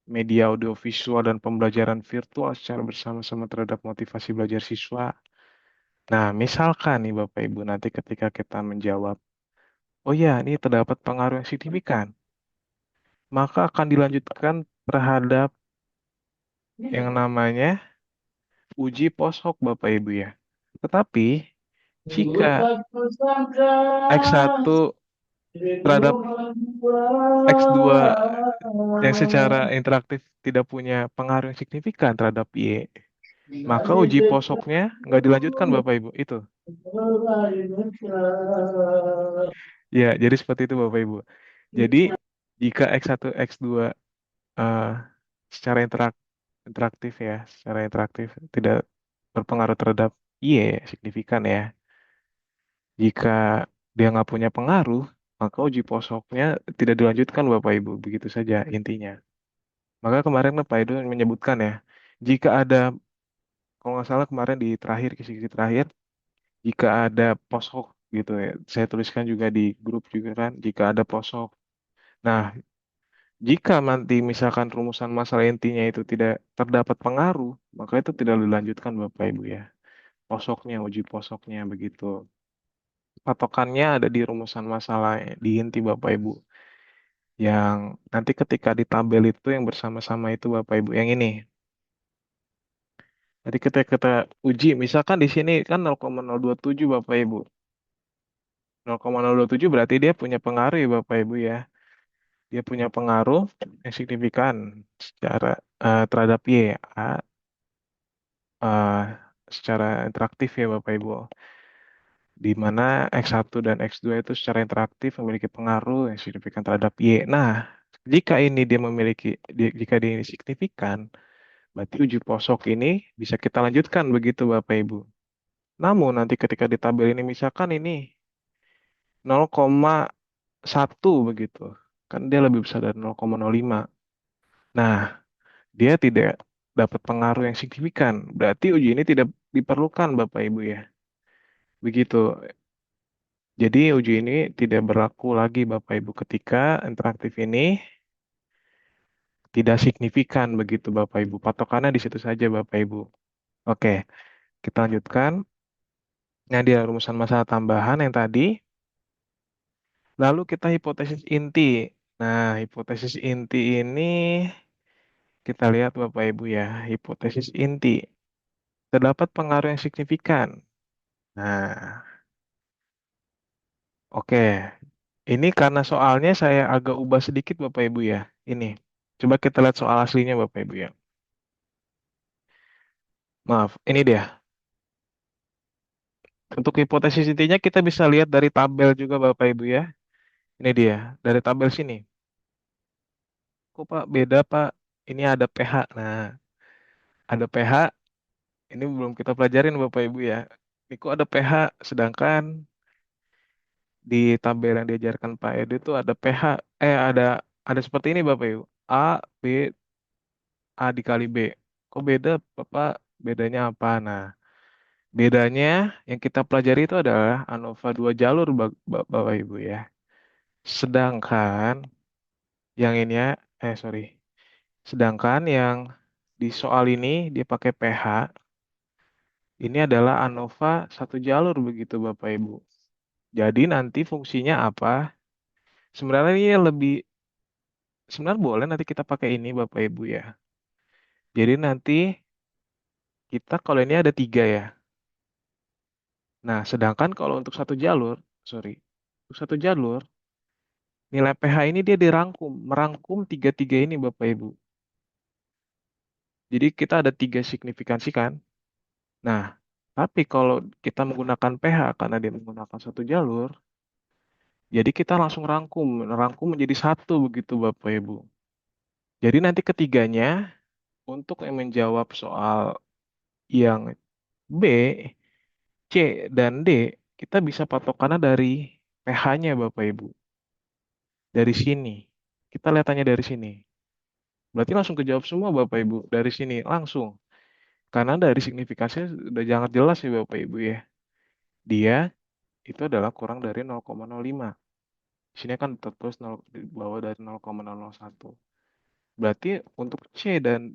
media audiovisual dan pembelajaran virtual secara bersama-sama terhadap motivasi belajar siswa? Nah, misalkan nih Bapak Ibu, nanti ketika kita menjawab, oh ya, ini terdapat pengaruh yang signifikan, maka akan dilanjutkan terhadap yang namanya uji post hoc Bapak Ibu ya. Tetapi jika X1 terhadap X2 yang secara interaktif tidak punya pengaruh yang signifikan terhadap Y, maka uji posoknya nggak dilanjutkan Bapak Ibu. Itu. Ya, jadi seperti itu Bapak Ibu. Jadi jika X1, X2 eh, secara interaktif ya, secara interaktif tidak berpengaruh terhadap Y signifikan ya. Jika dia nggak punya pengaruh, maka uji posoknya tidak dilanjutkan Bapak Ibu. Begitu saja intinya. Maka kemarin Pak Edo menyebutkan ya, jika ada, kalau nggak salah kemarin di terakhir, kisi-kisi terakhir, jika ada posok gitu ya, saya tuliskan juga di grup juga kan, jika ada posok. Nah, jika nanti misalkan rumusan masalah intinya itu tidak terdapat pengaruh, maka itu tidak dilanjutkan Bapak Ibu ya. Posoknya, uji posoknya begitu. Patokannya ada di rumusan masalah di inti Bapak Ibu. Yang nanti ketika di tabel itu yang bersama-sama itu Bapak Ibu yang ini. Jadi ketika kita uji, misalkan di sini kan 0,027 Bapak Ibu. 0,027 berarti dia punya pengaruh ya Bapak Ibu ya. Dia punya pengaruh yang signifikan secara terhadap Y. eh, Secara interaktif ya Bapak Ibu. Di mana X1 dan X2 itu secara interaktif memiliki pengaruh yang signifikan terhadap Y. Nah, jika ini dia memiliki, jika dia ini signifikan, berarti uji posok ini bisa kita lanjutkan begitu Bapak Ibu. Namun nanti ketika di tabel ini misalkan ini 0,1 begitu. Kan dia lebih besar dari 0,05. Nah, dia tidak dapat pengaruh yang signifikan. Berarti uji ini tidak diperlukan Bapak Ibu ya. Begitu. Jadi uji ini tidak berlaku lagi Bapak Ibu ketika interaktif ini tidak signifikan begitu Bapak Ibu. Patokannya di situ saja Bapak Ibu. Oke, kita lanjutkan. Nah, dia rumusan masalah tambahan yang tadi. Lalu kita hipotesis inti. Nah, hipotesis inti ini kita lihat Bapak Ibu ya, hipotesis inti. Terdapat pengaruh yang signifikan. Nah, oke. Ini karena soalnya saya agak ubah sedikit Bapak Ibu ya. Ini. Coba kita lihat soal aslinya Bapak Ibu ya. Maaf, ini dia. Untuk hipotesis intinya kita bisa lihat dari tabel juga Bapak Ibu ya. Ini dia, dari tabel sini. Kok Pak beda Pak? Ini ada pH. Nah, ada pH. Ini belum kita pelajarin Bapak Ibu ya. Ini kok ada pH, sedangkan di tabel yang diajarkan Pak Edu itu ada pH, ada seperti ini Bapak Ibu. A, B, A dikali B. Kok beda Bapak? Bedanya apa? Nah, bedanya yang kita pelajari itu adalah ANOVA 2 jalur Bapak Ibu ya. Sedangkan yang ini ya, sorry. Sedangkan yang di soal ini dia pakai pH, ini adalah ANOVA satu jalur begitu Bapak Ibu. Jadi nanti fungsinya apa? Sebenarnya ini lebih, sebenarnya boleh nanti kita pakai ini Bapak Ibu ya. Jadi nanti kita kalau ini ada 3 ya. Nah, sedangkan kalau untuk satu jalur, sorry, untuk satu jalur, nilai pH ini dia merangkum tiga-tiga ini Bapak Ibu. Jadi kita ada 3 signifikansi kan. Nah, tapi kalau kita menggunakan pH karena dia menggunakan satu jalur, jadi kita langsung rangkum menjadi satu begitu Bapak Ibu. Jadi nanti ketiganya untuk yang menjawab soal yang B, C, dan D, kita bisa patokannya dari pH-nya Bapak Ibu. Dari sini. Kita lihatannya dari sini. Berarti langsung kejawab semua Bapak Ibu. Dari sini langsung. Karena dari signifikasinya sudah sangat jelas ya Bapak Ibu ya. Dia itu adalah kurang dari 0,05. Di sini kan tertulis 0, di bawah dari 0,001. Berarti untuk C dan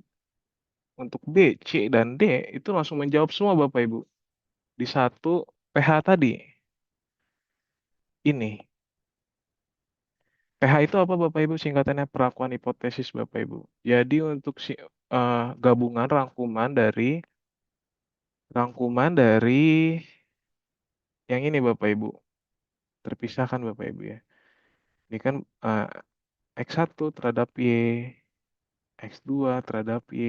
untuk B, C, dan D itu langsung menjawab semua Bapak Ibu. Di satu pH tadi. Ini. pH itu apa Bapak Ibu? Singkatannya perakuan hipotesis Bapak Ibu. Jadi untuk gabungan rangkuman dari yang ini Bapak Ibu. Terpisahkan Bapak Ibu ya. Ini kan X1 terhadap Y, X2 terhadap Y.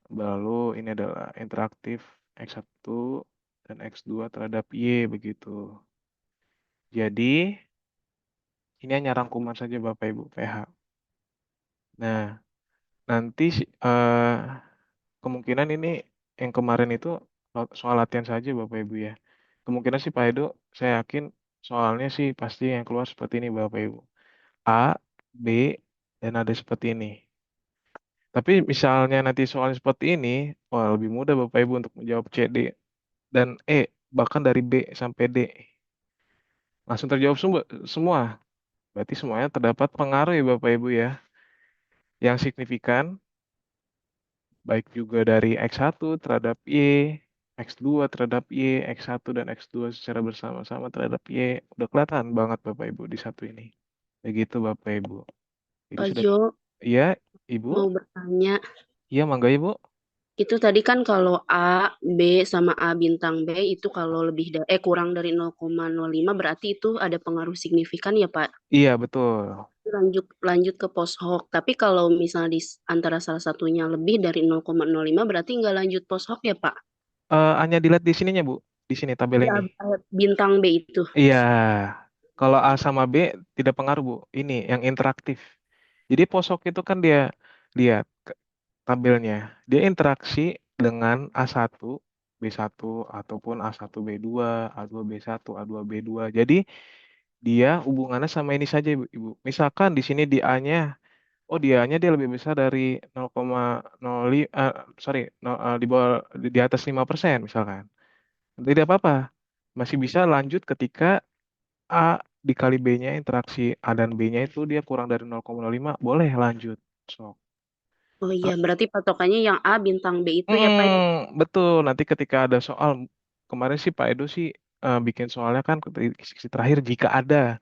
Lalu ini adalah interaktif X1 dan X2 terhadap Y begitu. Jadi ini hanya rangkuman saja Bapak Ibu PH. Nah, nanti kemungkinan ini yang kemarin itu soal latihan saja Bapak Ibu ya. Kemungkinan sih Pak Edo, saya yakin soalnya sih pasti yang keluar seperti ini Bapak Ibu. A, B, dan ada seperti ini. Tapi misalnya nanti soalnya seperti ini, wah lebih mudah Bapak Ibu untuk menjawab C, D, dan E, bahkan dari B sampai D. Langsung terjawab semua. Berarti semuanya terdapat pengaruh ya Bapak Ibu ya. Yang signifikan, baik juga dari X1 terhadap Y, X2 terhadap Y, X1 dan X2 secara bersama-sama terhadap Y. Udah kelihatan banget Bapak Ibu di satu ini. Begitu Bapak Ibu. Jadi Pak sudah, Jo, iya Ibu? mau bertanya. Iya mangga Ibu? Itu tadi kan kalau A, B sama A bintang B itu kalau kurang dari 0,05 berarti itu ada pengaruh signifikan ya, Pak. Iya betul. Lanjut lanjut ke post hoc. Tapi kalau misalnya antara salah satunya lebih dari 0,05 berarti nggak lanjut post hoc ya, Pak? Hanya dilihat di sininya Bu, di sini tabel Ya, ini. bintang B itu. Iya, kalau A sama B tidak pengaruh Bu. Ini yang interaktif. Jadi posok itu kan dia lihat tabelnya. Dia interaksi dengan A1, B1 ataupun A1 B2, A2 B1, A2 B2. Jadi dia hubungannya sama ini saja Ibu. Misalkan di sini di A-nya, oh di A-nya dia lebih besar dari 0,05 sorry, di bawah di atas 5% misalkan. Tidak apa-apa. Masih bisa lanjut ketika A dikali B-nya interaksi A dan B-nya itu dia kurang dari 0,05 boleh lanjut. So, Oh iya, berarti patokannya yang A bintang B itu ya, Pak. betul. Nanti ketika ada soal kemarin sih Pak Edo sih bikin soalnya kan di sesi terakhir jika ada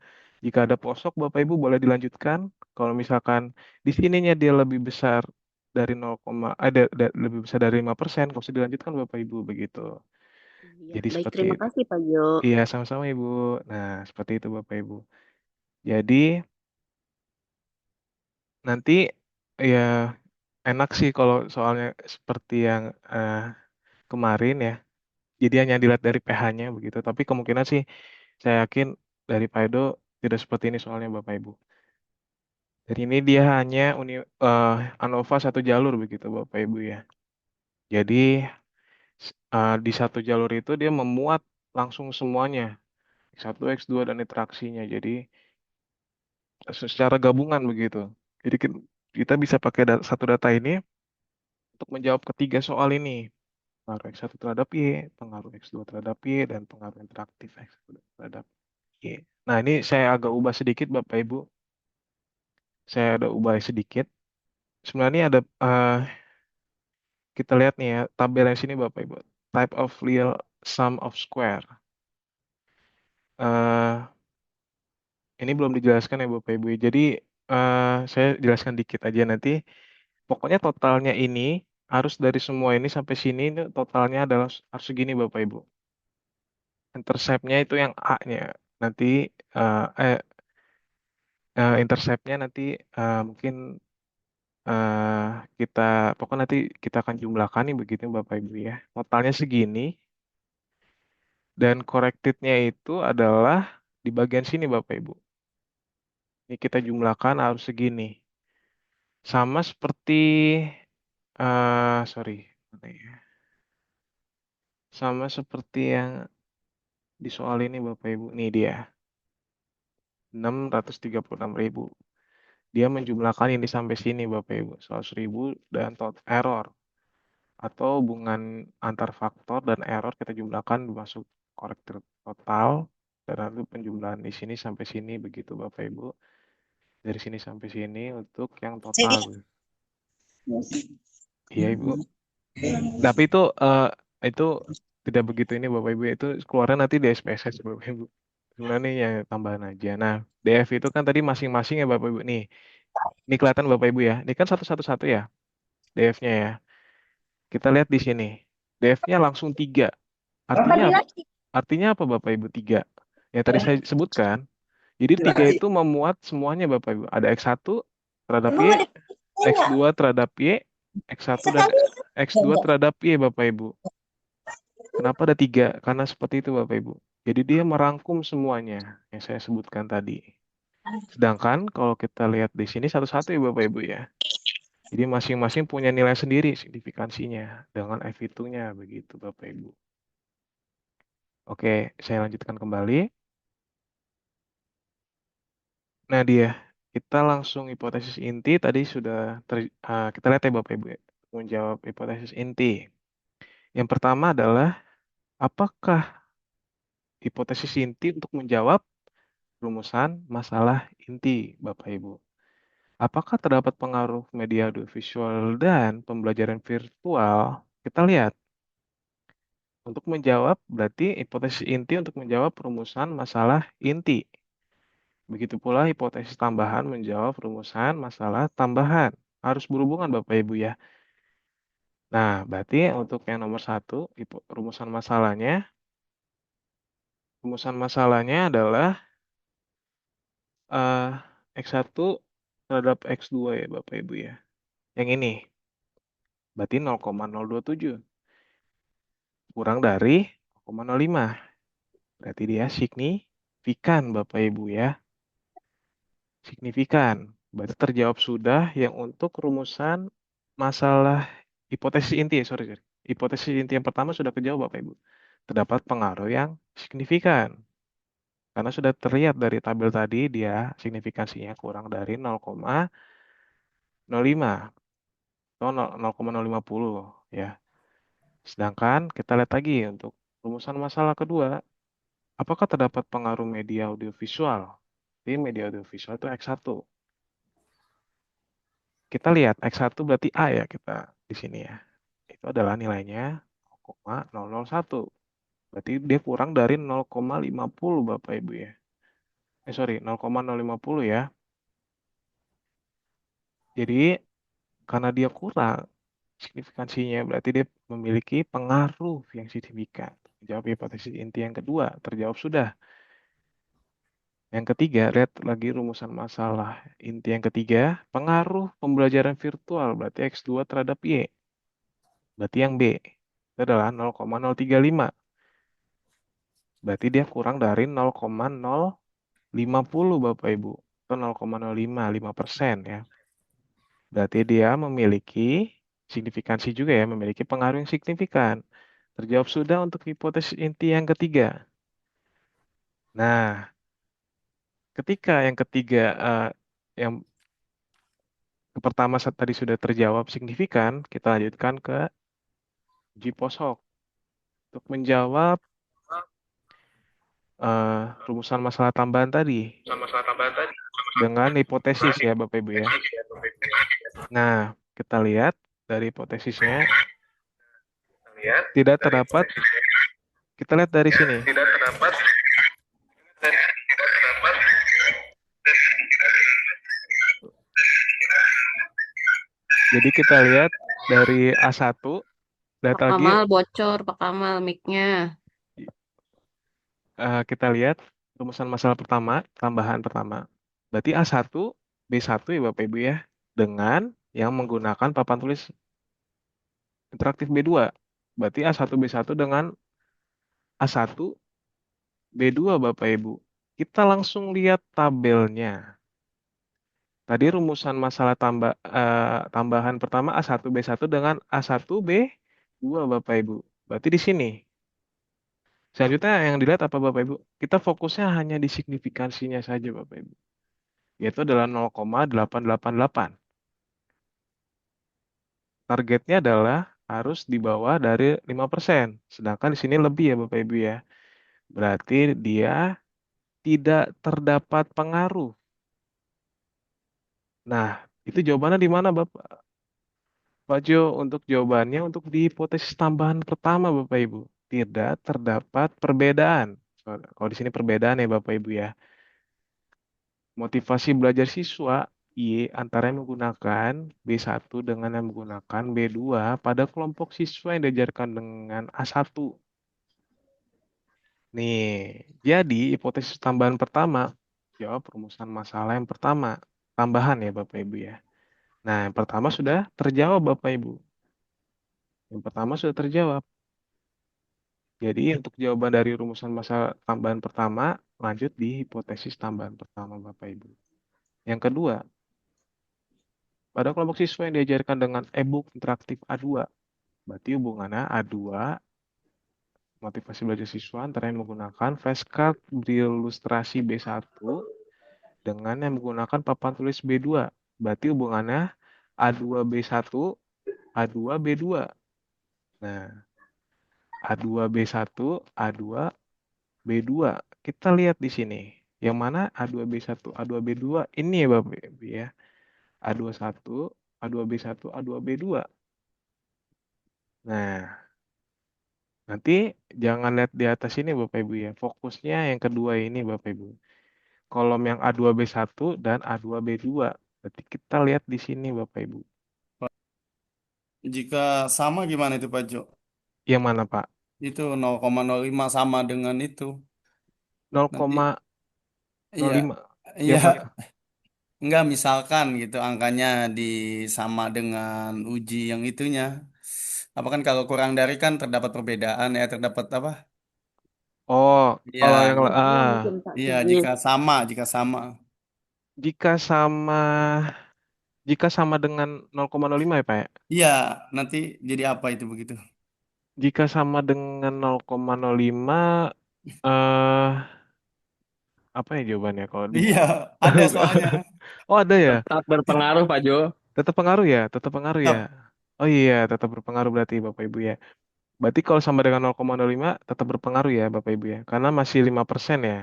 posok Bapak Ibu boleh dilanjutkan. Kalau misalkan di sininya dia lebih besar dari 0, lebih besar dari 5%, nggak usah dilanjutkan Bapak Ibu begitu. Iya, Jadi baik seperti terima itu. kasih Pak Jo. Iya, sama-sama Ibu. Nah, seperti itu Bapak Ibu. Jadi nanti ya enak sih kalau soalnya seperti yang kemarin ya. Jadi hanya dilihat dari pH-nya begitu. Tapi kemungkinan sih saya yakin dari Pak Edo tidak seperti ini soalnya Bapak Ibu. Dari ini dia hanya ANOVA satu jalur begitu Bapak Ibu ya. Jadi di satu jalur itu dia memuat langsung semuanya. X1, X2 dan interaksinya. Jadi secara gabungan begitu. Jadi kita bisa pakai satu data ini untuk menjawab ketiga soal ini. Pengaruh X1 terhadap Y, pengaruh X2 terhadap Y, dan pengaruh interaktif X2 terhadap Y. Nah, ini saya agak ubah sedikit Bapak Ibu. Saya ada ubah sedikit. Sebenarnya ada, kita lihat nih ya, tabel yang sini Bapak Ibu. Type of real sum of square. Eh, ini belum dijelaskan ya Bapak Ibu. Jadi, saya jelaskan dikit aja nanti. Pokoknya totalnya ini harus dari semua ini sampai sini ini totalnya adalah harus segini Bapak Ibu. Intercept-nya itu yang A-nya. Nanti eh, eh, intercept-nya nanti mungkin eh, kita pokoknya nanti kita akan jumlahkan nih begitu Bapak Ibu ya. Totalnya segini dan corrected-nya itu adalah di bagian sini Bapak Ibu. Ini kita jumlahkan harus segini. Sama seperti sorry. Mana ya? Sama seperti yang di soal ini Bapak Ibu. Nih dia. 636.000. Dia menjumlahkan ini sampai sini Bapak Ibu. 100.000 dan error. Atau hubungan antar faktor dan error kita jumlahkan masuk korektor total. Dan lalu penjumlahan di sini sampai sini begitu Bapak Ibu. Dari sini sampai sini untuk yang total. Iya Ibu. Tapi itu tidak begitu ini Bapak Ibu. Itu keluarnya nanti di SPSS Bapak Ibu. Sebenarnya ya tambahan aja. Nah, DF itu kan tadi masing-masing ya Bapak Ibu. Nih, ini kelihatan Bapak Ibu ya. Ini kan satu-satu ya DF-nya ya. Kita lihat di sini. DF-nya langsung 3. Artinya Artinya apa Bapak Ibu? 3. Yang tadi saya sebutkan. Jadi 3 itu memuat semuanya Bapak Ibu. Ada X1 terhadap Y, X2 terhadap Y, X1 dan X2 terhadap Y Bapak Ibu. Kenapa ada 3? Karena seperti itu Bapak Ibu. Jadi dia merangkum semuanya yang saya sebutkan tadi. Sedangkan kalau kita lihat di sini satu-satu ya Bapak Ibu ya. Jadi masing-masing punya nilai sendiri signifikansinya dengan F-nya begitu Bapak Ibu. Oke, saya lanjutkan kembali. Nah dia, kita langsung hipotesis inti tadi sudah kita lihat ya Bapak Ibu ya, menjawab hipotesis inti. Yang pertama adalah apakah hipotesis inti untuk menjawab rumusan masalah inti Bapak Ibu. Apakah terdapat pengaruh media audiovisual dan pembelajaran virtual? Kita lihat. Untuk menjawab berarti hipotesis inti untuk menjawab rumusan masalah inti. Begitu pula hipotesis tambahan menjawab rumusan masalah tambahan. Harus berhubungan Bapak Ibu ya. Nah, berarti untuk yang nomor 1, rumusan masalahnya adalah X1 terhadap X2 ya Bapak Ibu ya. Yang ini, berarti 0,027. Kurang dari 0,05. Berarti dia signifikan Bapak Ibu ya. Signifikan. Berarti terjawab sudah yang untuk rumusan masalah hipotesis inti. Sorry. Hipotesis inti yang pertama sudah kejawab Bapak Ibu. Terdapat pengaruh yang signifikan. Karena sudah terlihat dari tabel tadi dia signifikansinya kurang dari 0,05 atau 0,050 ya. Sedangkan kita lihat lagi untuk rumusan masalah kedua, apakah terdapat pengaruh media audiovisual? Di media audiovisual itu X1. Kita lihat X1 berarti A ya kita di sini ya. Itu adalah nilainya 0,001. Berarti dia kurang dari 0,50 Bapak Ibu ya. 0,050 ya. Jadi karena dia kurang signifikansinya berarti dia memiliki pengaruh yang signifikan. Jawab hipotesis inti yang kedua terjawab sudah. Yang ketiga, lihat lagi rumusan masalah inti yang ketiga, pengaruh pembelajaran virtual berarti X2 terhadap Y. Berarti yang B itu adalah 0,035. Berarti dia kurang dari 0,050 Bapak Ibu. Atau 0,055% ya. Berarti dia memiliki signifikansi juga ya, memiliki pengaruh yang signifikan. Terjawab sudah untuk hipotesis inti yang ketiga. Nah, ketika yang ketiga, yang pertama tadi sudah terjawab signifikan, kita lanjutkan ke uji posok. Untuk menjawab rumusan masalah tambahan tadi dengan hipotesis ya Bapak Ibu ya. Nah, kita lihat dari hipotesisnya tidak terdapat. Kita lihat dari sini. Jadi kita lihat dari A1, lihat Pak lagi Kamal bocor, Pak Kamal mic-nya. kita lihat rumusan masalah pertama, tambahan pertama. Berarti A1, B1 ya Bapak Ibu ya, dengan yang menggunakan papan tulis interaktif B2. Berarti A1, B1 dengan A1, B2 Bapak Ibu. Kita langsung lihat tabelnya. Tadi rumusan masalah tambahan pertama A1, B1 dengan A1, B2 Bapak Ibu. Berarti di sini. Selanjutnya yang dilihat apa Bapak Ibu? Kita fokusnya hanya di signifikansinya saja Bapak Ibu. Yaitu adalah 0,888. Targetnya adalah harus di bawah dari 5%. Sedangkan di sini lebih ya Bapak Ibu ya. Berarti dia tidak terdapat pengaruh. Nah, itu jawabannya di mana Bapak? Pak Jo, untuk jawabannya untuk di hipotesis tambahan pertama Bapak Ibu. Tidak terdapat perbedaan. Kalau di sini perbedaan ya Bapak Ibu ya. Motivasi belajar siswa Y antara yang menggunakan B1 dengan yang menggunakan B2 pada kelompok siswa yang diajarkan dengan A1. Nih, jadi hipotesis tambahan pertama, jawab rumusan masalah yang pertama. Tambahan ya Bapak Ibu ya. Nah, yang pertama sudah terjawab Bapak Ibu. Yang pertama sudah terjawab. Jadi untuk jawaban dari rumusan masalah tambahan pertama, lanjut di hipotesis tambahan pertama Bapak Ibu. Yang kedua, pada kelompok siswa yang diajarkan dengan e-book interaktif A2, berarti hubungannya A2 motivasi belajar siswa antara yang menggunakan flashcard berilustrasi B1 dengan yang menggunakan papan tulis B2. Berarti hubungannya A2B1, A2B2. Nah, A2B1, A2B2. Kita lihat di sini. Yang mana A2B1, A2B2 ini ya Bapak Ibu ya. A21, A2B1, A2B2. Nah, nanti jangan lihat di atas ini Bapak Ibu ya. Fokusnya yang kedua ini Bapak Ibu. Kolom yang A2B1 dan A2B2. Berarti kita lihat di sini Bapak Ibu. Jika sama gimana itu Pak Jo? Yang mana Pak? Itu 0,05 sama dengan itu. Nanti 0,05. iya, iya, Yang mana? enggak misalkan gitu angkanya di sama dengan uji yang itunya. Apa kan kalau kurang dari kan terdapat perbedaan ya, terdapat apa? Oh, Iya, kalau yang gitu. Iya mungkin Pak Iya, Sigit. jika sama. jika sama jika sama dengan 0,05 ya Pak ya? Iya, nanti jadi apa itu begitu? Jika sama dengan 0,05 eh apa ya jawabannya kalau di Iya, ada soalnya. Oh, ada ya? Tetap berpengaruh Pak Jo. Tetap pengaruh ya? Tetap pengaruh ya? Tetap. Oh iya, tetap berpengaruh berarti Bapak Ibu ya. Berarti kalau sama dengan 0,05 tetap berpengaruh ya Bapak Ibu ya. Karena masih 5% ya.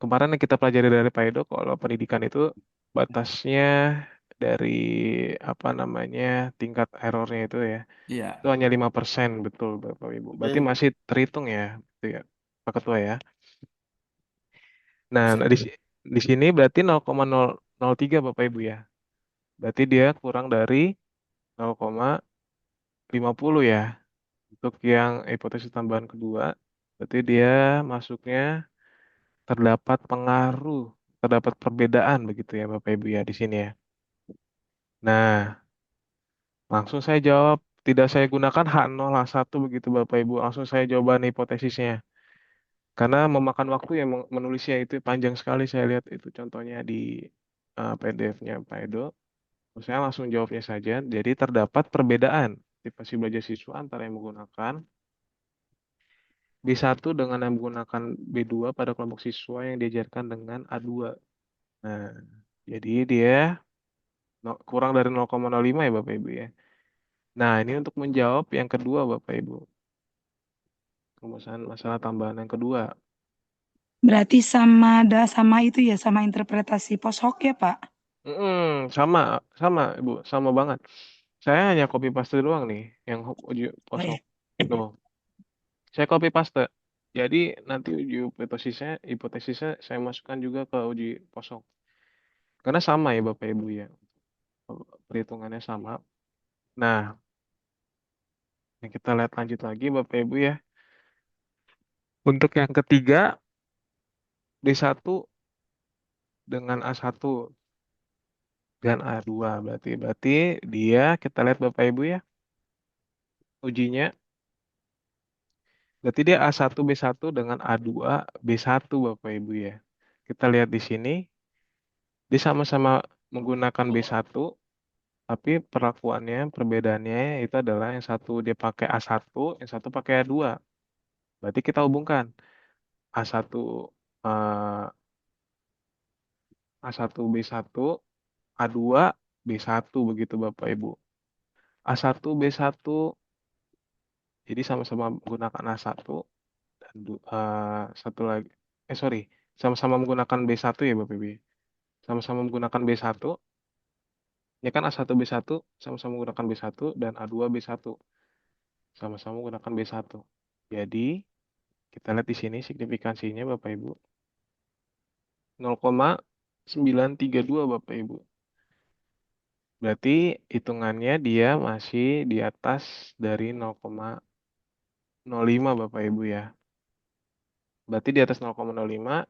Kemarin yang kita pelajari dari Pak Edo kalau pendidikan itu batasnya dari apa namanya tingkat errornya itu ya. Iya. Itu hanya 5% betul Bapak Ibu. Berarti Oke. masih terhitung ya, gitu ya Pak Ketua ya. Nah, Siap. di sini berarti 0,003 Bapak Ibu ya. Berarti dia kurang dari 0,50 ya. Untuk yang hipotesis tambahan kedua, berarti dia masuknya terdapat pengaruh, terdapat perbedaan begitu ya Bapak Ibu ya di sini ya. Nah, langsung saya jawab, tidak saya gunakan H0, H1 begitu Bapak Ibu. Langsung saya jawaban hipotesisnya. Karena memakan waktu ya menulisnya itu panjang sekali saya lihat itu contohnya di PDF-nya Pak Edo. Saya langsung jawabnya saja. Jadi terdapat perbedaan motivasi belajar siswa antara yang menggunakan B1 dengan yang menggunakan B2 pada kelompok siswa yang diajarkan dengan A2. Nah, jadi dia kurang dari 0,05 ya Bapak Ibu ya. Nah, ini untuk menjawab yang kedua Bapak Ibu. Rumusan masalah tambahan yang kedua. Berarti sama itu ya, sama interpretasi poshok ya, Pak? Sama, sama Ibu, sama banget. Saya hanya copy paste doang nih yang uji Oh ya. posok. Tuh, saya copy paste. Jadi nanti uji hipotesisnya saya masukkan juga ke uji posok. Karena sama ya Bapak Ibu ya. Perhitungannya sama. Nah, ini kita lihat lanjut lagi Bapak Ibu ya. Untuk yang ketiga, D1 dengan A1 dan A2 berarti dia kita lihat Bapak Ibu ya. Ujinya berarti dia A1B1 dengan A2B1 Bapak Ibu ya. Kita lihat di sini dia sama-sama menggunakan B1 tapi perlakuannya perbedaannya itu adalah yang satu dia pakai A1, yang satu pakai A2. Berarti kita hubungkan A1 eh, A1B1 A2 B1 begitu Bapak Ibu. A1 B1 jadi sama-sama menggunakan A1 dan satu lagi sorry, sama-sama menggunakan B1 ya Bapak Ibu. Sama-sama menggunakan B1. Ya kan A1 B1 sama-sama menggunakan B1 dan A2 B1 sama-sama menggunakan B1. Jadi kita lihat di sini signifikansinya Bapak Ibu 0,932 Bapak Ibu. Berarti hitungannya dia masih di atas dari 0,05 Bapak Ibu ya. Berarti di atas 0,05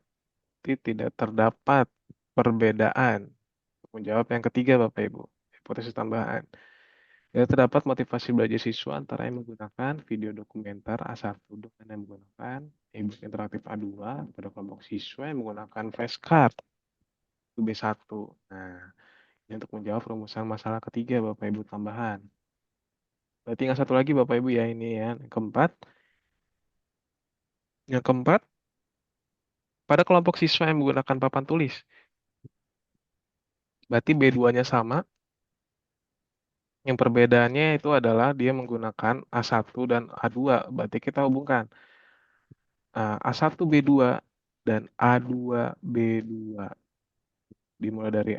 berarti tidak terdapat perbedaan. Untuk menjawab yang ketiga, Bapak Ibu, hipotesis tambahan. Tidak terdapat motivasi belajar siswa antara yang menggunakan video dokumenter A1 dengan yang menggunakan e-book interaktif A2 pada kelompok siswa yang menggunakan flashcard itu B1. Nah, ini untuk menjawab rumusan masalah ketiga, Bapak Ibu tambahan. Berarti tinggal satu lagi, Bapak Ibu ya, ini ya. Yang keempat. Yang keempat, pada kelompok siswa yang menggunakan papan tulis. Berarti B2-nya sama. Yang perbedaannya itu adalah dia menggunakan A1 dan A2. Berarti kita hubungkan A1 B2 dan A2 B2. Dimulai dari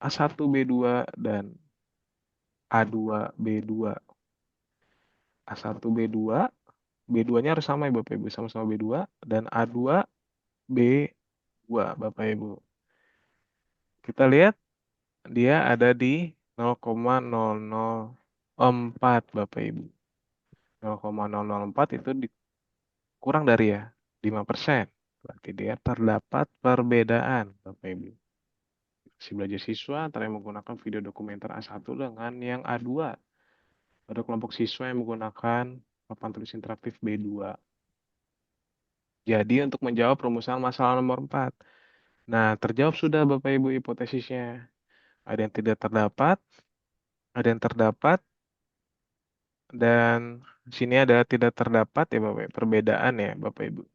A1 B2 dan A2 B2. A1 B2, B2-nya harus sama ya Bapak Ibu, sama-sama B2 dan A2 B2 Bapak Ibu. Kita lihat dia ada di 0,004 Bapak Ibu. 0,004 itu kurang dari ya 5%. Berarti dia terdapat perbedaan Bapak Ibu. Si belajar siswa antara yang menggunakan video dokumenter A1 dengan yang A2 pada kelompok siswa yang menggunakan papan tulis interaktif B2. Jadi untuk menjawab rumusan masalah nomor 4. Nah, terjawab sudah Bapak Ibu hipotesisnya. Ada yang tidak terdapat, ada yang terdapat, dan sini ada tidak terdapat ya Bapak Ibu. Perbedaan ya Bapak Ibu.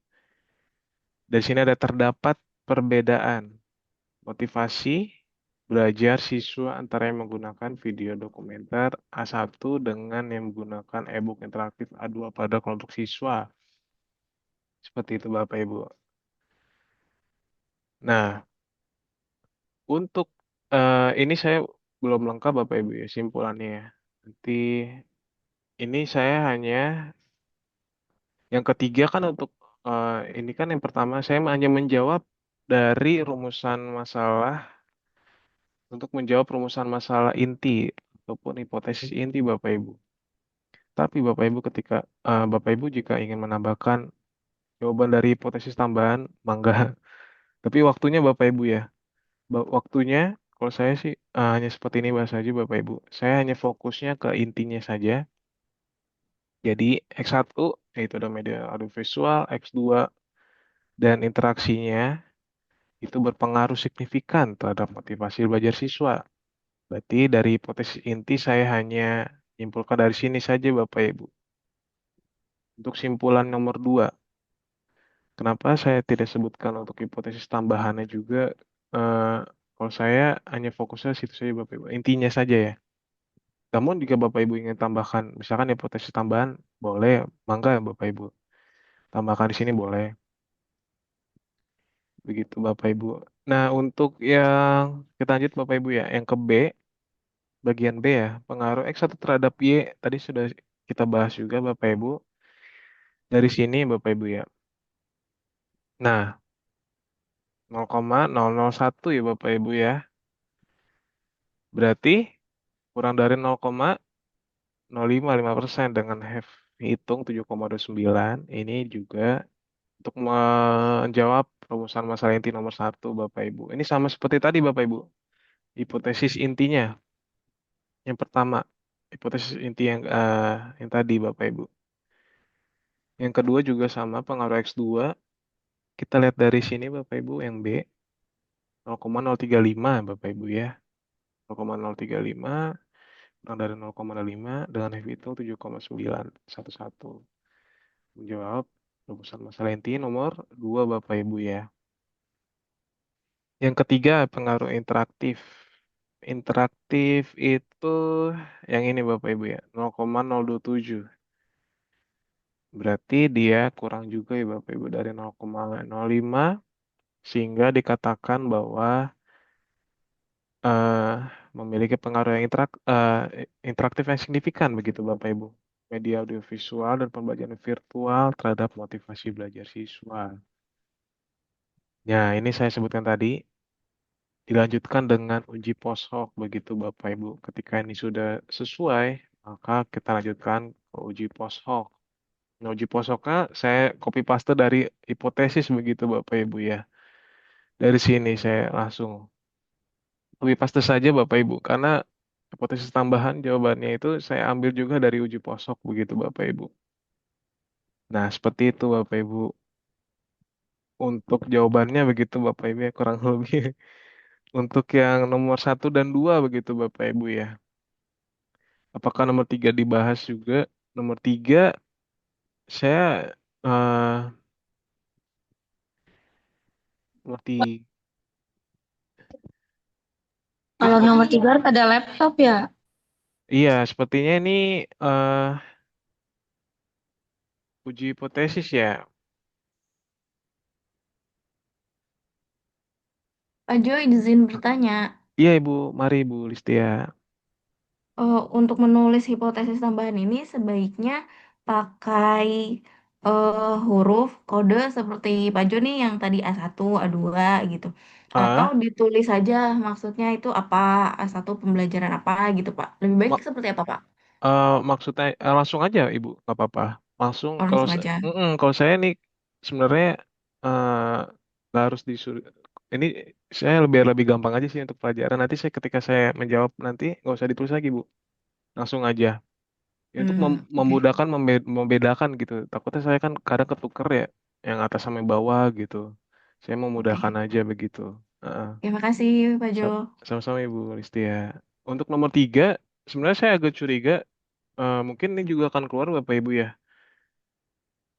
Dari sini ada terdapat perbedaan motivasi belajar siswa antara yang menggunakan video dokumenter A1 dengan yang menggunakan e-book interaktif A2 pada kelompok siswa. Seperti itu Bapak Ibu. Nah, untuk ini saya belum lengkap Bapak Ibu ya simpulannya ya. Nanti ini saya hanya yang ketiga kan untuk ini kan yang pertama saya hanya menjawab dari rumusan masalah untuk menjawab rumusan masalah inti ataupun hipotesis inti Bapak Ibu. Tapi Bapak Ibu ketika Bapak Ibu jika ingin menambahkan jawaban dari hipotesis tambahan, mangga. Tapi waktunya Bapak Ibu ya. Waktunya kalau saya sih hanya seperti ini bahasa aja Bapak Ibu. Saya hanya fokusnya ke intinya saja. Jadi X1 yaitu ada media audiovisual, X2 dan interaksinya itu berpengaruh signifikan terhadap motivasi belajar siswa. Berarti dari hipotesis inti saya hanya simpulkan dari sini saja Bapak Ibu. Untuk simpulan nomor 2, kenapa saya tidak sebutkan untuk hipotesis tambahannya juga? Kalau saya hanya fokusnya situ saja Bapak Ibu. Intinya saja ya. Namun jika Bapak Ibu ingin tambahkan, misalkan hipotesis tambahan, boleh, mangga ya Bapak Ibu. Tambahkan di sini boleh. Begitu Bapak Ibu. Nah, untuk yang kita lanjut Bapak Ibu ya, yang ke B, bagian B ya, pengaruh X1 terhadap Y, tadi sudah kita bahas juga Bapak Ibu. Dari sini Bapak Ibu ya. Nah, 0,001 ya Bapak Ibu ya. Berarti kurang dari 0,055% dengan hitung 7,29. Ini juga untuk menjawab rumusan masalah inti nomor 1 Bapak Ibu. Ini sama seperti tadi Bapak Ibu. Hipotesis intinya. Yang pertama, hipotesis inti yang tadi Bapak Ibu. Yang kedua juga sama pengaruh X2. Kita lihat dari sini Bapak Ibu yang B 0,035 Bapak Ibu ya. 0,035 kurang dari 0,5 dengan F itu 7,911. Menjawab rumusan masalah inti nomor 2 Bapak Ibu ya. Yang ketiga pengaruh interaktif. Interaktif itu yang ini Bapak Ibu ya 0,027. Berarti dia kurang juga ya Bapak Ibu dari 0,05 sehingga dikatakan bahwa eh, memiliki pengaruh yang interaktif yang signifikan begitu Bapak Ibu. Media audiovisual dan pembelajaran virtual terhadap motivasi belajar siswa. Ya, ini saya sebutkan tadi. Dilanjutkan dengan uji post hoc begitu Bapak Ibu. Ketika ini sudah sesuai, maka kita lanjutkan ke uji post hoc. Nah, uji posoknya saya copy paste dari hipotesis begitu Bapak Ibu ya. Dari sini saya langsung copy paste saja Bapak Ibu karena hipotesis tambahan jawabannya itu saya ambil juga dari uji posok begitu Bapak Ibu. Nah, seperti itu Bapak Ibu. Untuk jawabannya begitu Bapak Ibu ya kurang lebih. Untuk yang nomor satu dan dua begitu Bapak Ibu ya. Apakah nomor tiga dibahas juga? Nomor tiga saya nomor tiga. Kalau nomor 3 harus ada laptop ya. Iya, sepertinya ini eh uji hipotesis ya. Pak Jo izin bertanya, Iya Ibu, mari Ibu Listia. untuk menulis hipotesis tambahan ini sebaiknya pakai huruf kode seperti Pak Jo nih yang tadi A1, A2 gitu. Atau Ah, ditulis saja maksudnya itu apa, A1 pembelajaran apa gitu Pak. Lebih baik mak seperti apa Pak? maksudnya langsung aja Ibu, nggak apa-apa. Langsung Oh, kalau langsung aja. kalau saya nih sebenarnya eh, nggak harus disuruh. Ini saya lebih lebih gampang aja sih untuk pelajaran. Nanti saya ketika saya menjawab nanti nggak usah ditulis lagi Bu, langsung aja. Ya, untuk Oke. memudahkan membedakan gitu. Takutnya saya kan kadang ketuker ya, yang atas sama yang bawah gitu. Saya memudahkan Oke. aja begitu. Heeh. Terima kasih Pak Jo. Sama-sama Ibu Listia. Untuk nomor tiga, sebenarnya saya agak curiga, mungkin ini juga akan keluar Bapak Ibu ya.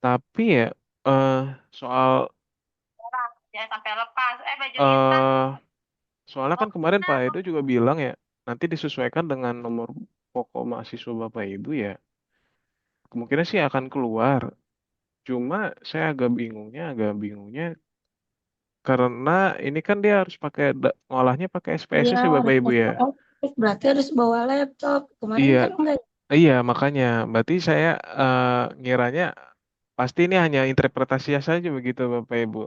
Tapi ya, eh soal Jangan sampai lepas. Bajunya tak. eh soalnya kan kemarin Pak Edo juga bilang ya, nanti disesuaikan dengan nomor pokok mahasiswa Bapak Ibu ya. Kemungkinan sih akan keluar. Cuma saya agak bingungnya karena ini kan dia harus pakai ngolahnya pakai Iya, SPSS ya Bapak harus Ibu ya. pakai laptop. Berarti harus bawa laptop. Kemarin Iya, kan enggak. iya makanya. Berarti saya ngiranya pasti ini hanya interpretasi saja begitu Bapak Ibu.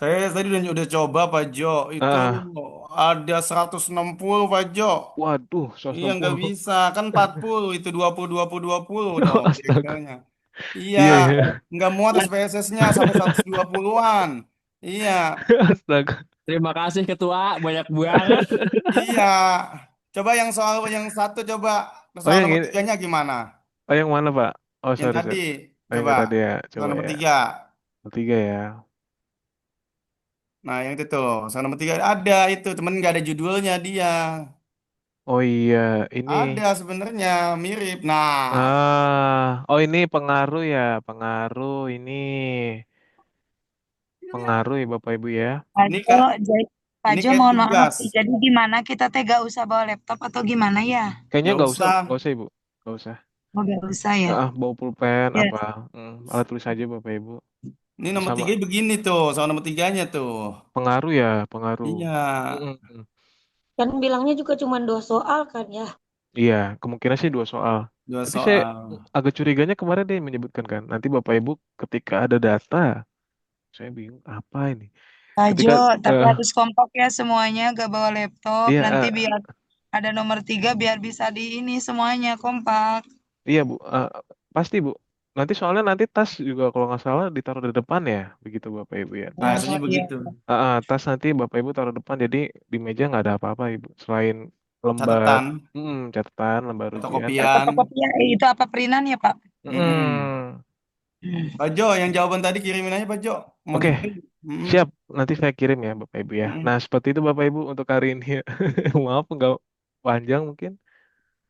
Saya tadi udah coba Pak Jo, itu Ah, ada 160 Pak Jo. waduh, Iya nggak 160. bisa, kan 40 itu 20 20 20 dong Astaga. Excelnya. Iya, Iya, iya. nggak muat SPSS-nya sampai 120-an. Iya, Astaga. Terima kasih Ketua, banyak banget. iya. Coba yang soal yang satu coba Oh soal yang nomor ini, tiganya gimana? oh yang mana Pak? Oh Yang sorry, tadi, sorry. Oh yang coba tadi ya, soal coba nomor ya. tiga. Ketiga ya. Nah yang itu tuh, soal nomor tiga ada itu, temen nggak ada judulnya dia. Oh iya, ini. Ada sebenarnya mirip. Nah, Oh ini pengaruh ya, pengaruh ini. Pengaruh ya Bapak Ibu ya. Pak ini Jo, kak, Pak ini Jo kayak mohon maaf. tugas. Jadi gimana kita teh gak usah bawa laptop atau gimana ya? Kayaknya Nggak usah. nggak usah Ibu. Nggak usah. Oh, gak usah ya. Bawa pulpen Ya. apa, alat tulis aja Bapak Ibu. Ini nomor Sama tiga begini tuh, soal nomor tiganya tuh. pengaruh ya, pengaruh. Iya, Mm-mm. Kan bilangnya juga cuma 2 soal kan ya. Iya, kemungkinan sih dua soal. dua Tapi saya soal. agak curiganya kemarin dia menyebutkan kan, nanti Bapak Ibu ketika ada data, saya bingung apa ini. Pak Ketika, Jo, tapi eh harus kompak ya semuanya, gak bawa laptop. iya, Nanti biar ada nomor 3 biar bisa di ini semuanya kompak. iya Bu, pasti Bu. Nanti soalnya nanti tas juga kalau nggak salah ditaruh di depan ya, begitu Bapak Ibu ya. Nah, Tas, biasanya Iya. begitu. tas nanti Bapak Ibu taruh depan, jadi di meja nggak ada apa-apa Ibu. Selain lembar, Catatan, catatan, lembar ujian. fotokopian. Fotokopi ya, itu apa perintan ya Pak? Mm-mm. Mm-mm. Hmm. Pak Jo, yang jawaban tadi kirimin aja Pak Jo. Mau di Oke, print. Mm-mm. siap. Nanti saya kirim ya Bapak Ibu ya. Nah, Mm-mm. seperti itu Bapak Ibu untuk hari ini ya. Maaf nggak panjang mungkin.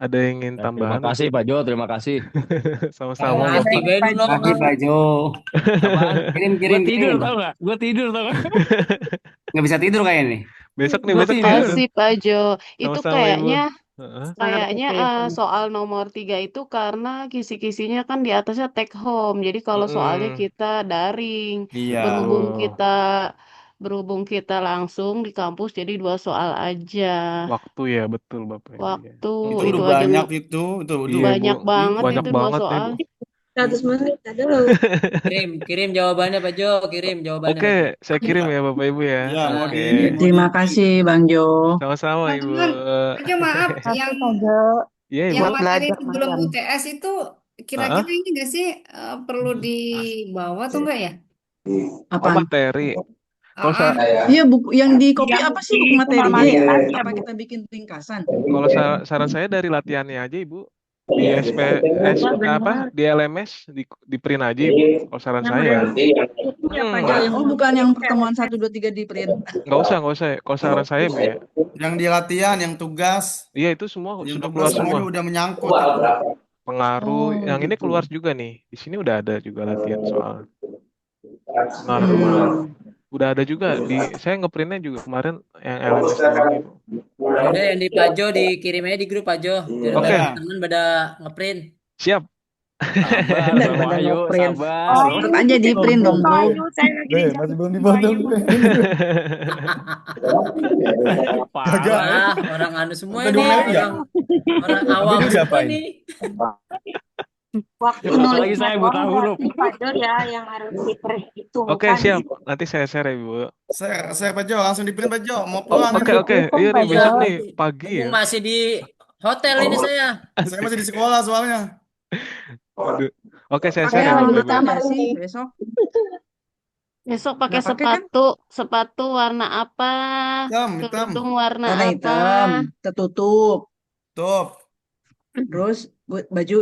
Ada yang ingin Ya, terima tambahan kasih mungkin? Pak Jo, terima kasih. Sama-sama Oke, Maaf Bapak. baik tiga Pak dulu Jo. Makasih Pak Jo. apaan? Kirim, Gue kirim, tidur kirim. tau nggak? Gue tidur tau nggak? Nggak bisa tidur kayaknya nih. Besok nih, Gue besok nih. tidur. Makasih Pak Jo. Itu Sama-sama Ibu. kayaknya Heeh. Sangat kayaknya oke. soal nomor 3 itu karena kisi-kisinya kan di atasnya take home. Jadi kalau soalnya Mm-mm. kita daring, Iya. berhubung Betul. kita berhubung kita langsung di kampus jadi 2 soal aja. Waktu ya, betul Bapak Ibu ya. Waktu Itu itu udah aja banyak itu. Itu Iya Ibu, banyak banget ini. banyak itu dua banget nih soal. Bu. 100 menit dulu. Kirim, kirim jawabannya Pak Jo, kirim jawabannya Oke, Pak Jo. saya kirim ya Bapak Ibu ya. Iya, mau Nah, Oke, di ini, mau di Terima kasih Bang Jo. sama-sama Ibu. Teman-teman, aja maaf Satu yang Iya Ibu. yang buat materi belajar sebelum malam. UTS itu Ah, kira-kira ini nggak sih perlu dibawa atau enggak ya? oh Apaan? materi. Kalau Ah, ah. Iya, buku yang di copy Yang apa sih buku di materinya ya? formalitas ya, Apa Bu. kita bikin ringkasan? kalau saran saya dari latihannya aja Ibu di Iya benar. di LMS di print aja Ibu. Kalau saran Yang saya. udah itu ya Pak Jo, yang Oh, udah bukan yang itu ya. pertemuan 1, 2, 3 di print. Nggak usah. Kalau saran saya Bu ya. Yang di latihan, yang tugas, Iya itu semua yang sudah tugas keluar semua. semuanya udah menyangkut itu. Pengaruh Oh, yang ini gitu. keluar juga nih. Di sini udah ada juga latihan soal pengaruh. Udah ada juga saya ngeprintnya juga kemarin yang LMS doang Ibu. Udah yang di Pajo dikirim aja di grup Pajo. Biar Oke, teman-teman pada ngeprint. siap. Sabar, Bener, Bang pada Wahyu, ngeprint. sabar. Oh, Tetap aja di print dong, Pak Bro. Ayu, saya lagi di masih belum Pak Ayu. Parah. Wah, orang anu semua Udah ini, 2 menit ya? orang awam Abu siapa semua ini? nih. Waktu Apalagi nulisnya saya doang buta huruf. berarti Pak Jo ya yang harus Oke, diperhitungkan. siap. Nanti saya share ya, Bu. Saya Pak Jo, langsung di print Pak Jo. Mau pulang Oke, ini. oke. Iya nih besok nih pagi Mumpung ya. masih di hotel ini saya. Saya masih di sekolah soalnya. Aduh. Oke, saya Pakai share ya, helm Bu, di Ibu. kamar sih besok. Besok pakai Nggak pakai kan? sepatu warna apa? Hitam. Kerudung warna Warna apa? hitam, tertutup. Tuh. Terus baju